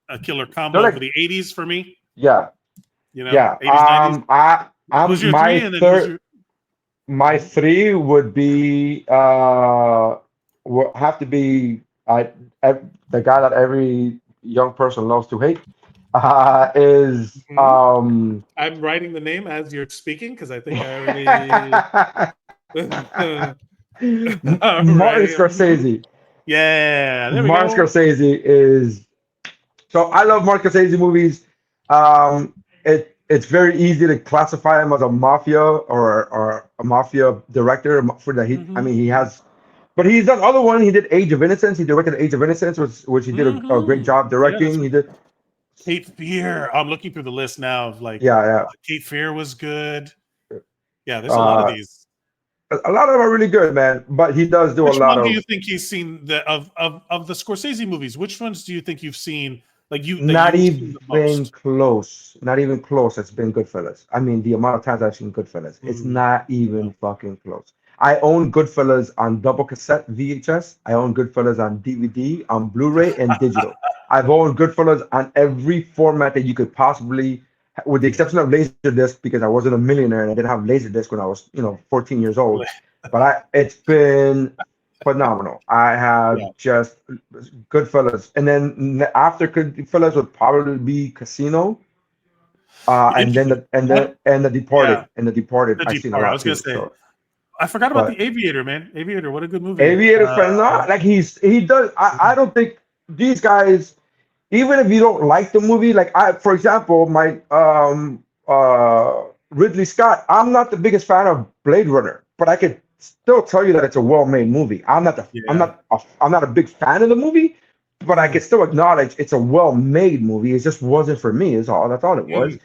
a killer combo for the 80s for me. Yeah. You know. Yeah. 80s, 90s. Who's your my 3? And third. My 3 would be would have to be the guy that every young person loves to hate. Is I'm writing the name as you're speaking because I think I already Martin Scorsese. Yeah, there we Martin go. Scorsese is so I love Martin Scorsese movies. It's very easy to classify him as a mafia or a mafia director for the I mean he has, but he's done other one. He did Age of Innocence. He directed Age of Innocence, which he did a great job directing. He did Cape Fear. I'm looking through the list now of like Cape Fear was good. Yeah, there's a lot of these. A lot of them are really good, man. But he does do Which a lot of. Which one do you think he's seen of the Scorsese movies? Which ones do you think you've seen? Like not even close. Not even close. It's been Goodfellas. I mean, the amount of times I've seen Goodfellas, it's not even fucking close. I own Goodfellas on double cassette VHS. I own Goodfellas on DVD, on Blu-ray, and digital. I've owned Goodfellas on every format that you could possibly, with the exception of Laserdisc, because I wasn't a millionaire and I didn't have Laserdisc when I was, 14 years old. But it's been phenomenal. I have just Goodfellas, and then after Goodfellas would probably be Casino, and then the Departed, and the Departed. I've seen a lot. I was gonna say, I forgot about the Aviator, man. Aviator, what a good movie. Aviator, phenomenal. Like he does. I don't think these guys, even if you don't like the movie, like for example, my Ridley Scott. I'm not the biggest fan of Blade Runner, but I could still tell you that it's a well-made movie. I'm not a big fan of the movie, but I can still acknowledge it's a well-made movie. It just wasn't for me. That's all it was.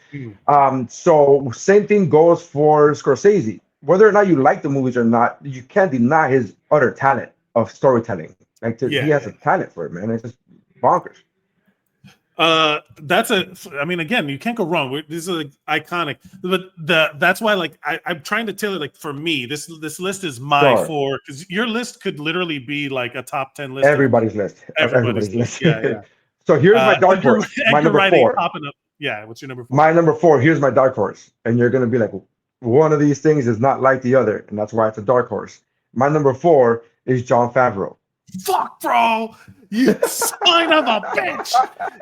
So same thing goes for Scorsese. Whether or not you like the movies or not, you can't deny his utter talent of storytelling. He has a talent for it, man. It's just bonkers. I mean, again, you can't go wrong. This is like iconic, but that's why, like, I'm trying to tell it, like, for me, this list is my 4, because your list could literally be like a top 10 list. Everybody's list. Everybody's list. Yeah. So here's my dark horse. My number 4. Popping up. Yeah, what's your number 4? My number 4. Here's my dark horse, and you're gonna be like, one of these things is not like the other, and that's why it's a dark horse. My number 4 is Jon Favreau. Fuck, bro. You son of a bitch.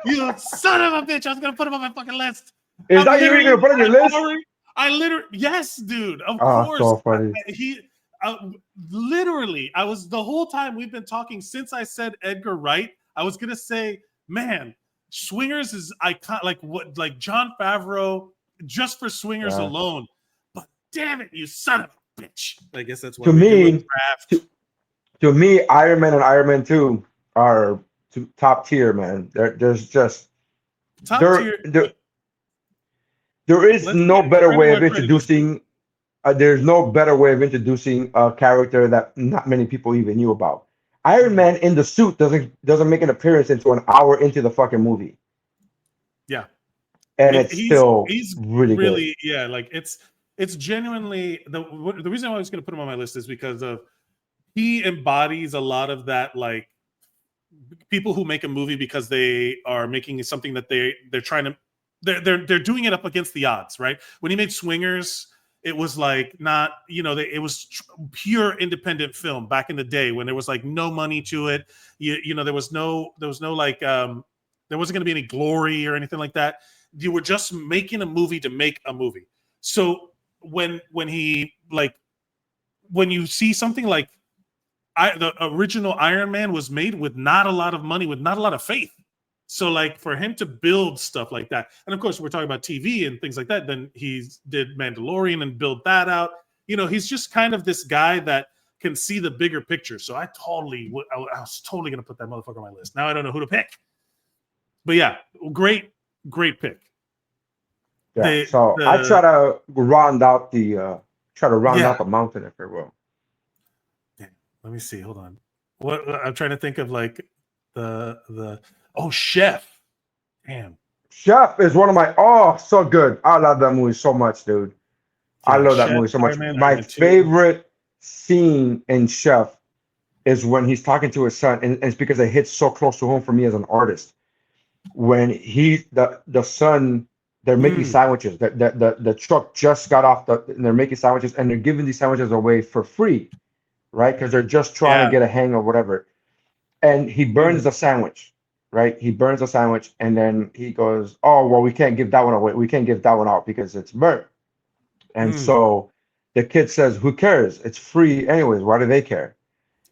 You son of a bitch. I was going to put him on my fucking list. Is that you going to put on your list? I literally, yes, dude. Of course. So funny. Literally, I was the whole time we've been talking since I said Edgar Wright. I was going to say, man, Swingers is iconic. Like Jon Favreau, just for Swingers alone. But damn it, you son of a bitch. I guess that's what To me, Iron Man and Iron Man 2 are top tier, man. There's just top tier. There is no better way of introducing. There's no better way of introducing a character that not many people even knew about. Iron Man in the suit doesn't make an appearance until an hour into the fucking movie. Yeah, and he's really good. Yeah, like it's genuinely the reason I was going to put him on my list is because of. He embodies a lot of that, like people who make a movie because they are making something that they're trying to they're doing it up against the odds, right? When he made Swingers, it was like not it was pure independent film back in the day when there was like no money to it. There was no like there wasn't going to be any glory or anything like that. You were just making a movie to make a movie. So when you see something like the original Iron Man was made with not a lot of money, with not a lot of faith. So like for him to build stuff like that, and of course we're talking about TV and things like that, then he did Mandalorian and built that out. He's just kind of this guy that can see the bigger picture. So I was totally going to put that motherfucker on my list. Now I don't know who to pick. but yeah, great pick. Yeah. I try to round out the mountain, if you will. Damn, let me see. Hold on. What I'm trying to think of, like the Chef. Damn. Chef is one of my so good. I love that movie so much, dude. Yeah, I love that Chef, movie so much. Iron Man, My favorite scene in Chef is when he's talking to his son, and it's because it hits so close to home for me as an artist. When the son, they're making sandwiches. The truck just got off and they're making sandwiches, and they're giving these sandwiches away for free, right? Because they're just trying to get a hang of whatever. And he burns the sandwich, right? He burns the sandwich, and then he goes, "Oh, well, we can't give that one away. We can't give that one out because it's burnt." And so the kid says, "Who cares? It's free anyways. Why do they care?"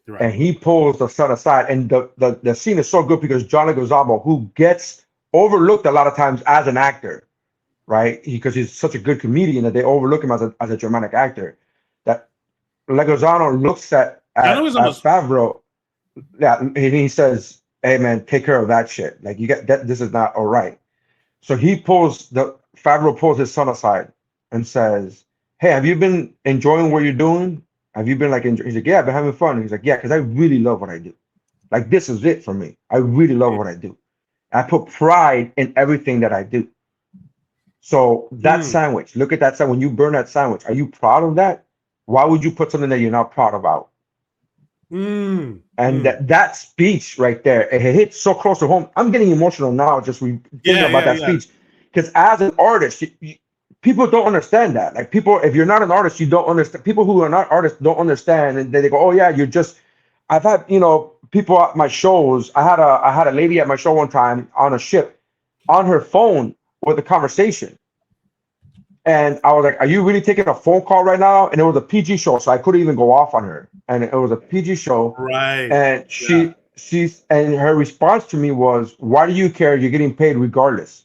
Right. And he pulls the son aside, and the scene is so good because John Leguizamo, who gets overlooked a lot of times as an actor, right? Because he's such a good comedian that they overlook him as a dramatic actor. That Leguizamo looks at Favreau, and he says, "Hey man, take care of that shit. Like you get that. This is not all right." So Favreau pulls his son aside and says, "Hey, have you been enjoying what you're doing? Have you been like enjoying?" He's like, "Yeah, I've been having fun." He's like, "Yeah, because I really love what I do. Like this is it for me. I really love what I do. I put pride in everything that I do." So that sandwich, look at that sandwich. When you burn that sandwich, are you proud of that? Why would you put something that you're not proud about? And that speech right there, it hits so close to home. I'm getting emotional now just thinking about that speech. Because as an artist, people don't understand that. Like people, if you're not an artist, you don't understand. People who are not artists don't understand, and they go, "Oh yeah, you're just." I've had people at my shows. I had a lady at my show one time on a ship, on her phone with a conversation, and I was like, "Are you really taking a phone call right now?" And it was a PG show, so I couldn't even go off on her. And it was a PG show, right? And and her response to me was, "Why do you care? You're getting paid regardless."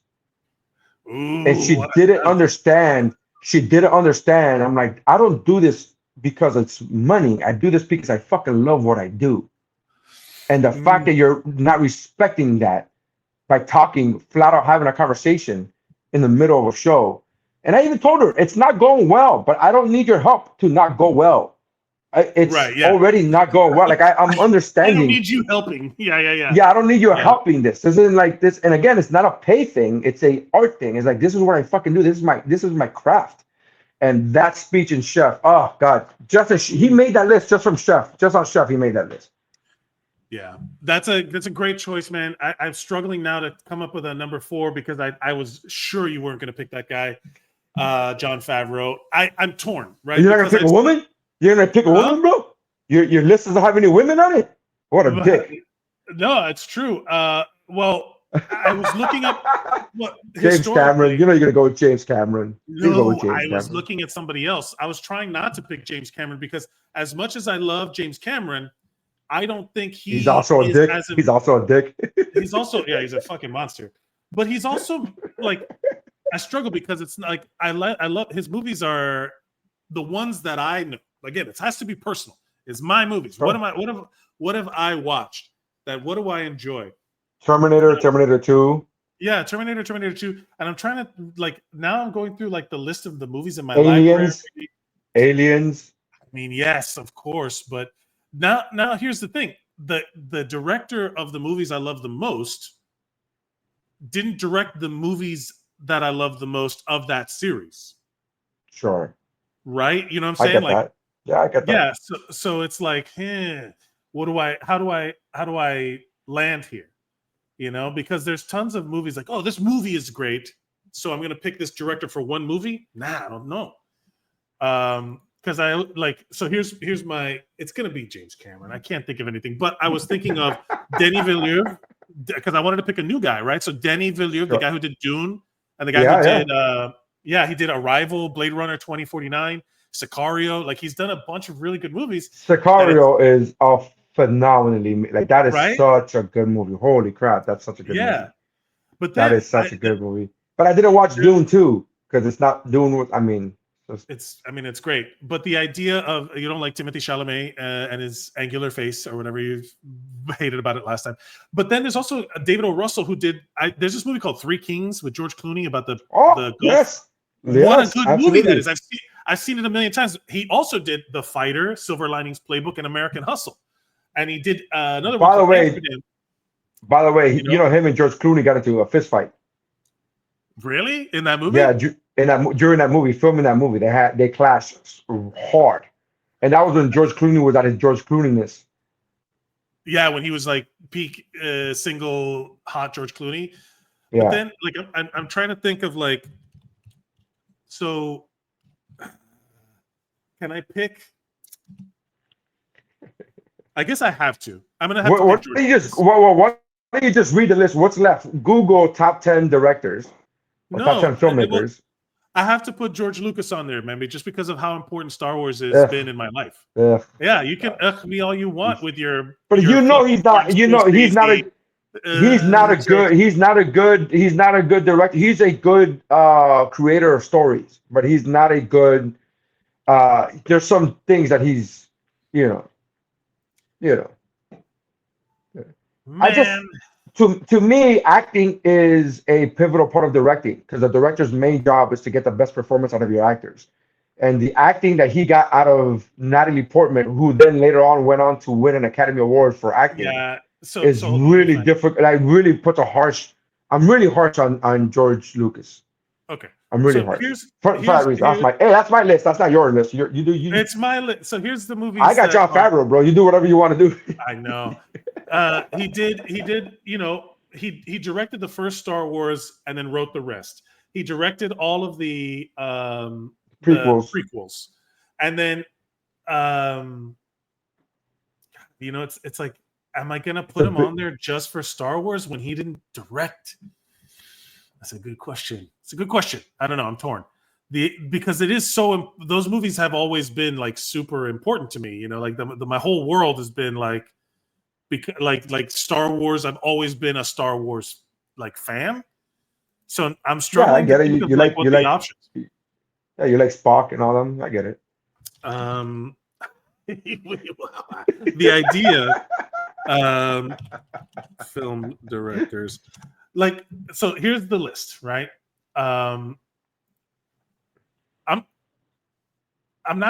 Ooh, and she didn't understand. I'm like, I don't do this because it's money. I do this because I fucking love what I do. And the fact that you're not respecting that by talking flat out, having a conversation in the middle of a show. And I even told her, it's not going well, but I don't need your help to not go well. It's already not going well. Like I'm understanding. I don't need you helping. Yeah. Yeah, I don't need you helping this. This isn't like this. And again, it's not a pay thing. It's a art thing. It's like, this is what I fucking do. This is my craft. And that speech in Chef, oh God, he made that list just from Chef. Just on Chef, he made that list. Yeah, that's a great choice, man. I'm struggling now to come up with a number 4 because I was sure you weren't going to pick that guy, Jon Favreau. I'm torn, right? You're not going to pick a woman? You're going to pick a woman, bro? Your list doesn't have any women on it? What a dick. No, it's true. Well, I was looking up what James Cameron. You know you're going to go with James Cameron. I was looking at somebody else. I was trying not to pick James Cameron because as much as I love James Cameron, I don't think he's also a dick. He's also a dick. He's also, he's a fucking monster. But he's also like, I struggle because it's like, I love his movies are the ones that I know. Again, it has to be personal. It's my movies. Sure. What have I watched? What do I enjoy? Terminator 2. Yeah, Terminator 2. And I'm trying to now I'm going through the list of the movies in my library. Aliens. I mean, yes, of course. But now here's the thing. The director of the movies I love the most didn't direct the movies that I love the most of that series. Sure. Right? You know what I'm saying? I get that. Yeah, I get that. Yeah, so it's like, how do I land here? Because there's tons of movies like, oh, this movie is great, so I'm going to pick this director for one movie. Nah, I don't know. Because here's my, it's going to be James Cameron. I can't think of anything, but I was thinking of Denis Villeneuve because I wanted to pick a new guy, right? So Denis Villeneuve, the guy who did Dune, and the guy who did, he did Arrival, Blade Runner 2049, Sicario. He's done a bunch of really good movies. Sicario is phenomenally that is such a good movie. Holy crap, that's such a good movie. But that is such a good movie. But I didn't watch Dune 2 because it's not Dune with it's great. But the idea of you don't like Timothy Chalamet and his angular face or whatever you hated about it last time. But then there's also David O. Russell who did. There's this movie called Three Kings with George Clooney about the golf. Yes. What a good movie absolutely. that is! I've seen it a million times. He also did The Fighter, Silver Linings Playbook, and American Hustle, and he did another one. By the way, you know him and George Clooney got into a fist fight. Really? In that movie? Yeah, during that movie, filming that movie, they clashed hard, and that was when George Clooney was at his George Clooney-ness. Yeah, when he was like peak single hot George Clooney. Yeah. But then, like, I'm trying to think of like, so can I pick? I guess I have to. I'm gonna have to. Why don't you just read the list? What's left? Google top 10 directors. Top 10 filmmakers. I have to put George Lucas on there, maybe, just because of how important Star Wars has been in my life. Yeah, you can me all you want with your. But he's not. He's not a good director. He's a good creator of stories, but he's not a good. There's some things that he's, Man. To me, acting is a pivotal part of directing because the director's main job is to get the best performance out of your actors. And the acting that he got out of Natalie Portman, who then later on went on to win an Academy Award for acting, is really difficult. I really put I'm really harsh on George Lucas. Okay. I'm really harsh. For that reason. That's my list. That's not your list. It's my list. So here's the movies. I got Jon Favreau, bro. You do whatever you want to do. I know. He did, he directed the first Star Wars and then wrote the rest. He directed all of the prequels. And then it's like, am I gonna put him on there just for Star Wars when he didn't direct? That's a good question. It's a good question. I don't know. I'm torn. Because it is so. Those movies have always been like super important to me. Like my whole world has been like, because like Star Wars. I've always been a Star Wars like fan. So I'm struggling. Yeah, I get it. You like the options. Yeah, you like Spock and all them. I get it. The idea, film directors. Like, so here's the list, right? I'm not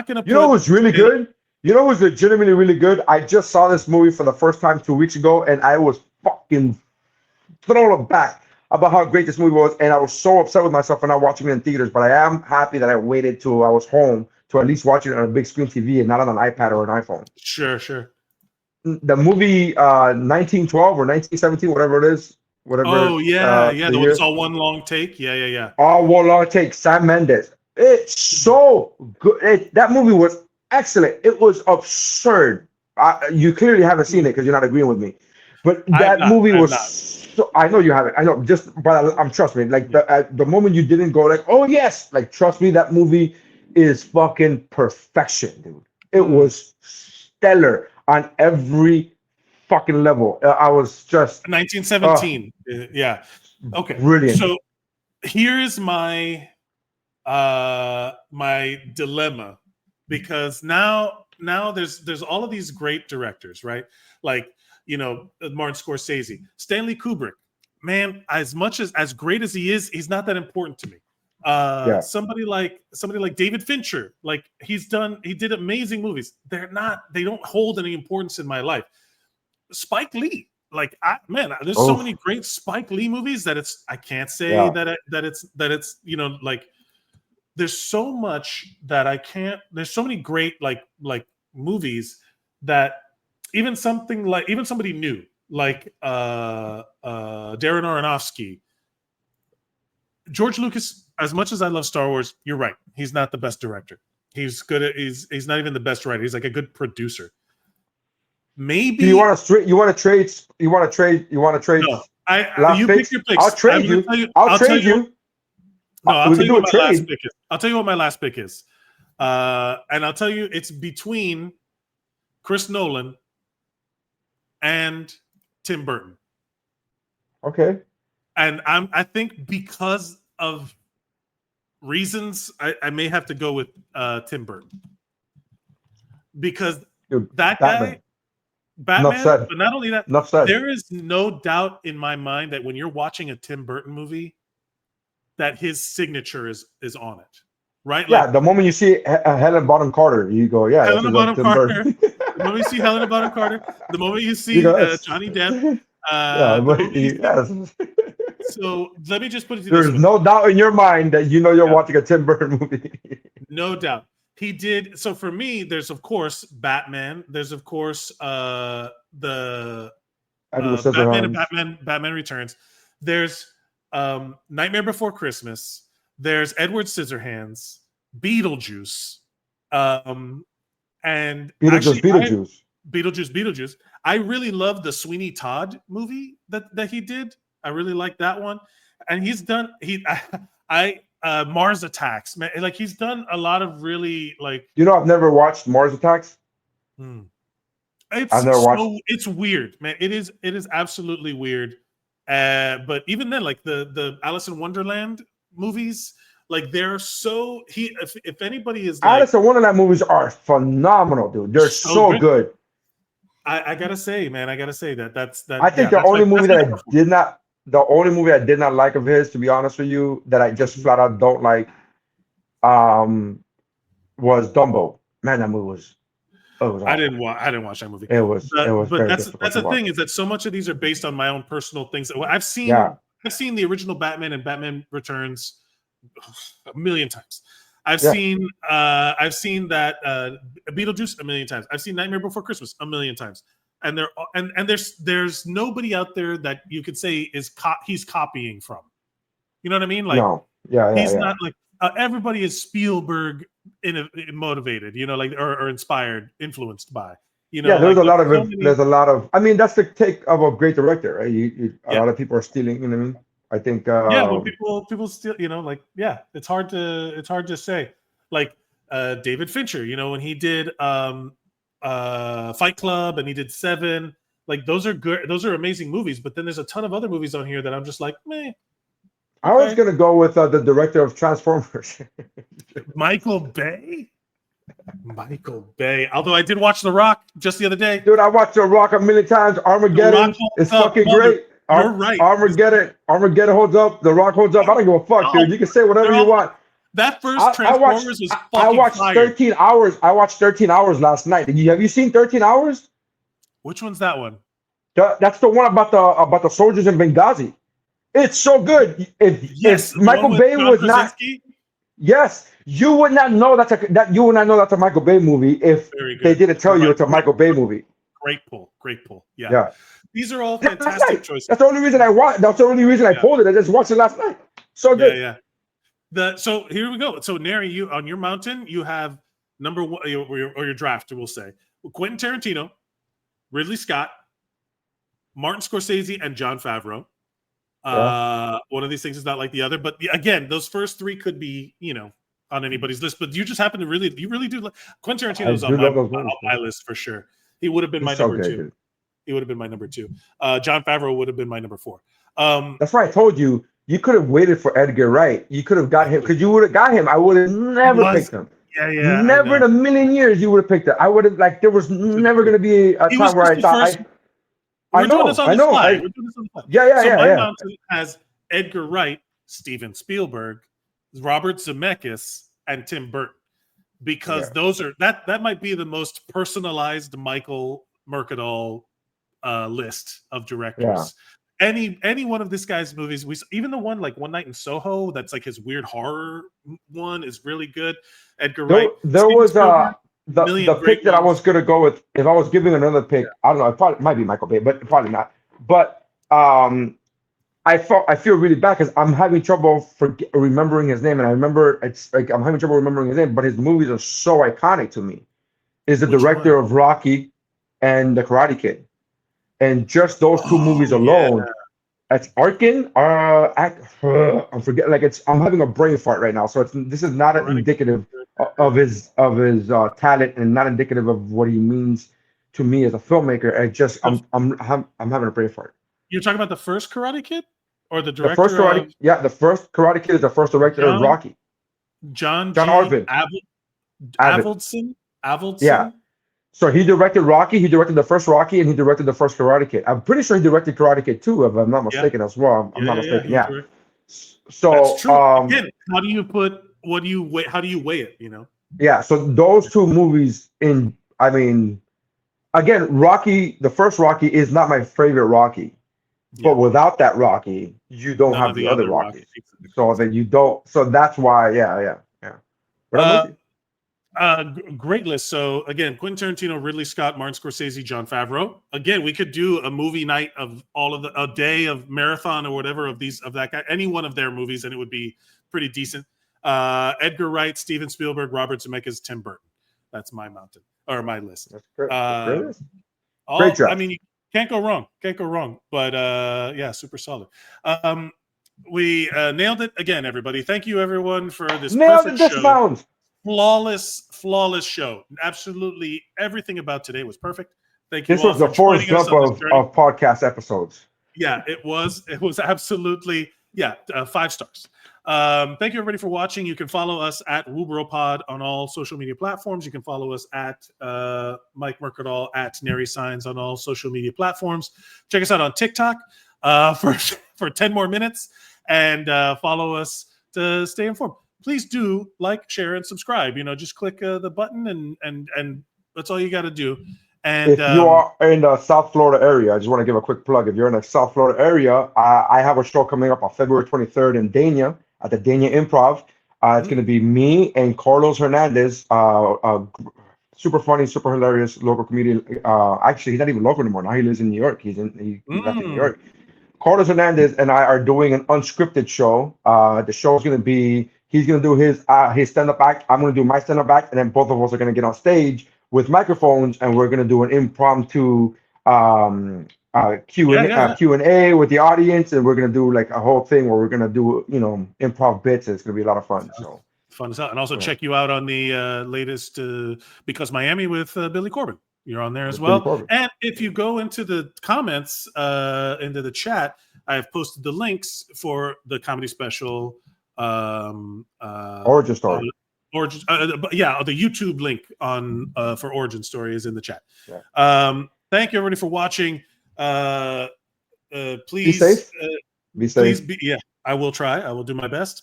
gonna. You know what's really good? You know what's legitimately really good? I just saw this movie for the first time 2 weeks ago, and I was fucking thrown aback about how great this movie was, and I was so upset with myself for not watching it in theaters. But I am happy that I waited till I was home to at least watch it on a big screen TV and not on an iPad or an iPhone. Sure. The movie 1912 or 1917, whatever it is. Whatever. Oh yeah. The one that's all one long take. Yeah. All one long take. Sam Mendes. It's so good. That movie was excellent. It was absurd. You clearly haven't seen it because you're not agreeing with me. But that movie was. So, I know you haven't. I know. But I'm trust me. Like the moment you didn't go like, oh yes, like trust me, that movie is fucking perfection, dude. It was stellar on every fucking level. I was just 1917. Yeah. Okay. Brilliant. So here's my my dilemma, because now there's all of these great directors, right? Like, Martin Scorsese, Stanley Kubrick. Man, as great as he is, he's not that important to me. Somebody like David Fincher, like he did amazing movies. They don't hold any importance in my life. Spike Lee, like there's so many great Spike Lee movies that I can't say that it's like there's so much that I can't. There's so many great like movies that even somebody new like Darren Aronofsky, George Lucas. As much as I love Star Wars, you're right. He's not the best director. He's good at. He's not even the best writer. He's like a good producer. Maybe you want to trade. No, you pick your picks. I'll trade you. I'll trade you. No, I'll tell you what my last pick is. I'll tell you what my last pick is. And I'll tell you it's between Chris Nolan and Tim Burton. Okay. And I think because of reasons, I may have to go with Tim Burton because Dude, that Batman. guy, Batman. Enough said. But not only that, Enough said. there is no doubt in my mind that when you're watching a Tim Burton movie, that his signature is on it, right? Yeah, Like, the moment you see Helen Bonham Carter, you go, yeah. Helena Bonham Tim Carter. Burton. The moment you see Helena Bonham Carter, the moment you see Johnny Depp. Yes. So let me just put it to There's this way. no doubt in your mind that you're watching a Tim Burton movie. No doubt. He did. So for me, there's of course Batman. There's of course the Batman and Batman Returns. There's Nightmare Before Christmas. There's Edward Scissorhands, Beetlejuice, and Beetlejuice. I really love the Sweeney Todd movie that he did. I really like that one, and he's done Mars Attacks, man. Like he's done a lot of really like. I've never watched Mars Attacks. I've never watched. It's weird, man. It is absolutely weird. But even then, like the Alice in Wonderland movies, like they're so if anybody is like, Alice in Wonderland movies are phenomenal, dude. They're so good. I gotta say, man, that's that. I think the only movie I did not like of his, to be honest with you, that I just flat out don't like, was Dumbo. Man, that movie was. I didn't watch that movie. It was. But that's the thing is that so much of these are based on my own personal things. I've seen the original Batman and Batman Returns a million times. I've seen that Beetlejuice a million times. I've seen Nightmare Before Christmas a million times. And there's nobody out there that you could say he's copying from. You know what I mean? Like no. He's not like everybody is Spielberg motivated, like or inspired, influenced by. There's a lot of. I mean, that's the take of a great director, right? A lot of people are stealing. You know what I mean? I think. When people steal, it's hard to say. Like David Fincher, when he did Fight Club and he did Seven, like those are good. Those are amazing movies. But then there's a ton of other movies on here that I'm just like, meh. I was gonna go with the director of Transformers, Michael Bay. Although I did watch The Rock just the other day. Dude, I watched The Rock a million times. Armageddon is fucking great. You're right. Armageddon holds up. The Rock holds up. I don't give a fuck, dude. You can say whatever you want. That first Transformers was fucking I watched fire. 13 hours. I watched 13 hours last night. Have you seen 13 hours? Which one's that one? That's the one about the soldiers in Benghazi. It's so good. If Michael Bay was not, yes, you would not know that's a Michael Bay movie if they didn't tell you it's a Michael Bay movie. Great pull. Yeah. These are all fantastic choices. That's the only reason I watched. That's the only reason I pulled it. I just watched it last night. So good. Yeah. So here we go. So Nery, you on your mountain, you have number one or your draft, we'll say Quentin Tarantino, Ridley Scott, Martin Scorsese, and Jon Favreau. One of these things is not like the other, but again, those first three could be, on anybody's list. But you just happen to really do like Quentin Tarantino's on my list for sure. He would have been my number two. Dude. He would have been my number two. Jon Favreau would have been my number four. That's why I told you could have waited for Edgar Wright. You could have got him because you would have got him. I would have never picked him. Yeah. Never in a million years you would have picked it. I would have there was never going to be a time where I thought. We're doing this on the fly. Yeah. So my mountain has Edgar Wright, Steven Spielberg, Robert Zemeckis, and Tim Burton, because those are that might be the most personalized Michael Mercadal list of directors. Yeah. Any one of this guy's movies, even the one like One Night in Soho, that's like his weird horror one, is really good. Edgar Wright. There was the pick that I was gonna go with. If I was giving another pick, I don't know. It probably might be Michael Bay, but probably not. But I feel really bad because I'm having trouble remembering his name, and I remember it's like I'm having trouble remembering his name. But his movies are so iconic to me. Is the director of Rocky and The Karate Kid. And just those two movies alone, that's Arkin. I'm forgetting. Like I'm having a brain fart right now. So this is not indicative of his talent, and not indicative of what he means to me as a filmmaker. I'm having a brain fart. You're talking about the first Karate Kid, or the director? The first Karate Kid is the first director of Rocky. John Arvid. Avildsen. Yeah. So he directed Rocky. He directed the first Rocky, and he directed the first Karate Kid. I'm pretty sure he directed Karate Kid too, if I'm not mistaken as well. I'm not mistaken. Yeah. So that's true. Again, how do you weigh it? You know. Yeah. So those two movies again, Rocky, the first Rocky is not my favorite Rocky, but without that Rocky, you don't have the other Rockies. So that you don't. So that's why. Yeah. But I'm with you. Great list. So again, Quentin Tarantino, Ridley Scott, Martin Scorsese, Jon Favreau. Again, we could do a movie night of a day of marathon or whatever of that guy, any one of their movies, and it would be pretty decent. Edgar Wright, Steven Spielberg, Robert Zemeckis, Tim Burton. That's my mountain or my list. That's great. Great job. I mean, you can't go wrong. But yeah, super solid. We nailed it again, everybody. Thank you, everyone, for this perfect show. Flawless show. Absolutely everything about today was perfect. Thank you. This was the Forrest Gump of podcast episodes. Yeah, it was. It was absolutely 5 stars. Thank you everybody for watching. You can follow us at WuBro Pod on all social media platforms. You can follow us at Mike Mercadal at Nery Saenz on all social media platforms. Check us out on TikTok for 10 more minutes and follow us to stay informed. Please do like, share, and subscribe. Just click the button and that's all you got to do. And if you are in the South Florida area, I just want to give a quick plug. If you're in the South Florida area, I have a show coming up on February 23rd in Dania at the Dania Improv. It's going to be me and Carlos Hernandez, super funny, super hilarious local comedian. Actually, he's not even local anymore. Now he lives in New York. He left in New York. Carlos Hernandez and I are doing an unscripted show. The show is going to be, he's going to do his stand-up act. I'm going to do my stand-up act, and then both of us are going to get on stage with microphones, and we're going to do an impromptu Q&A with the audience, and we're going to do like a whole thing where we're going to do improv bits. And it's going to be a lot of fun. So fun as hell. And also check you out on the latest Because Miami with Billy Corbin. You're on there as well. And if you go into the comments, into the chat, I have posted the links for the comedy special. Origin Story. The YouTube link on for Origin Story is in the chat. Yeah. Thank you everybody for watching. Please be safe. Be safe. I will try. I will do my best.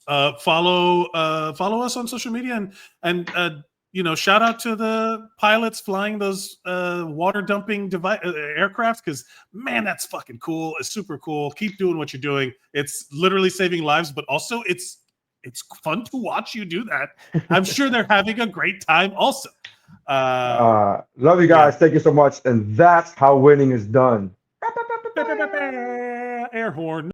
Follow us on social media and shout out to the pilots flying those water dumping aircraft, because man, that's fucking cool. It's super cool. Keep doing what you're doing. It's literally saving lives, but also it's fun to watch you do that. I'm sure they're having a great time also. Love you guys. Thank you so much. And that's how winning is done. Air horn.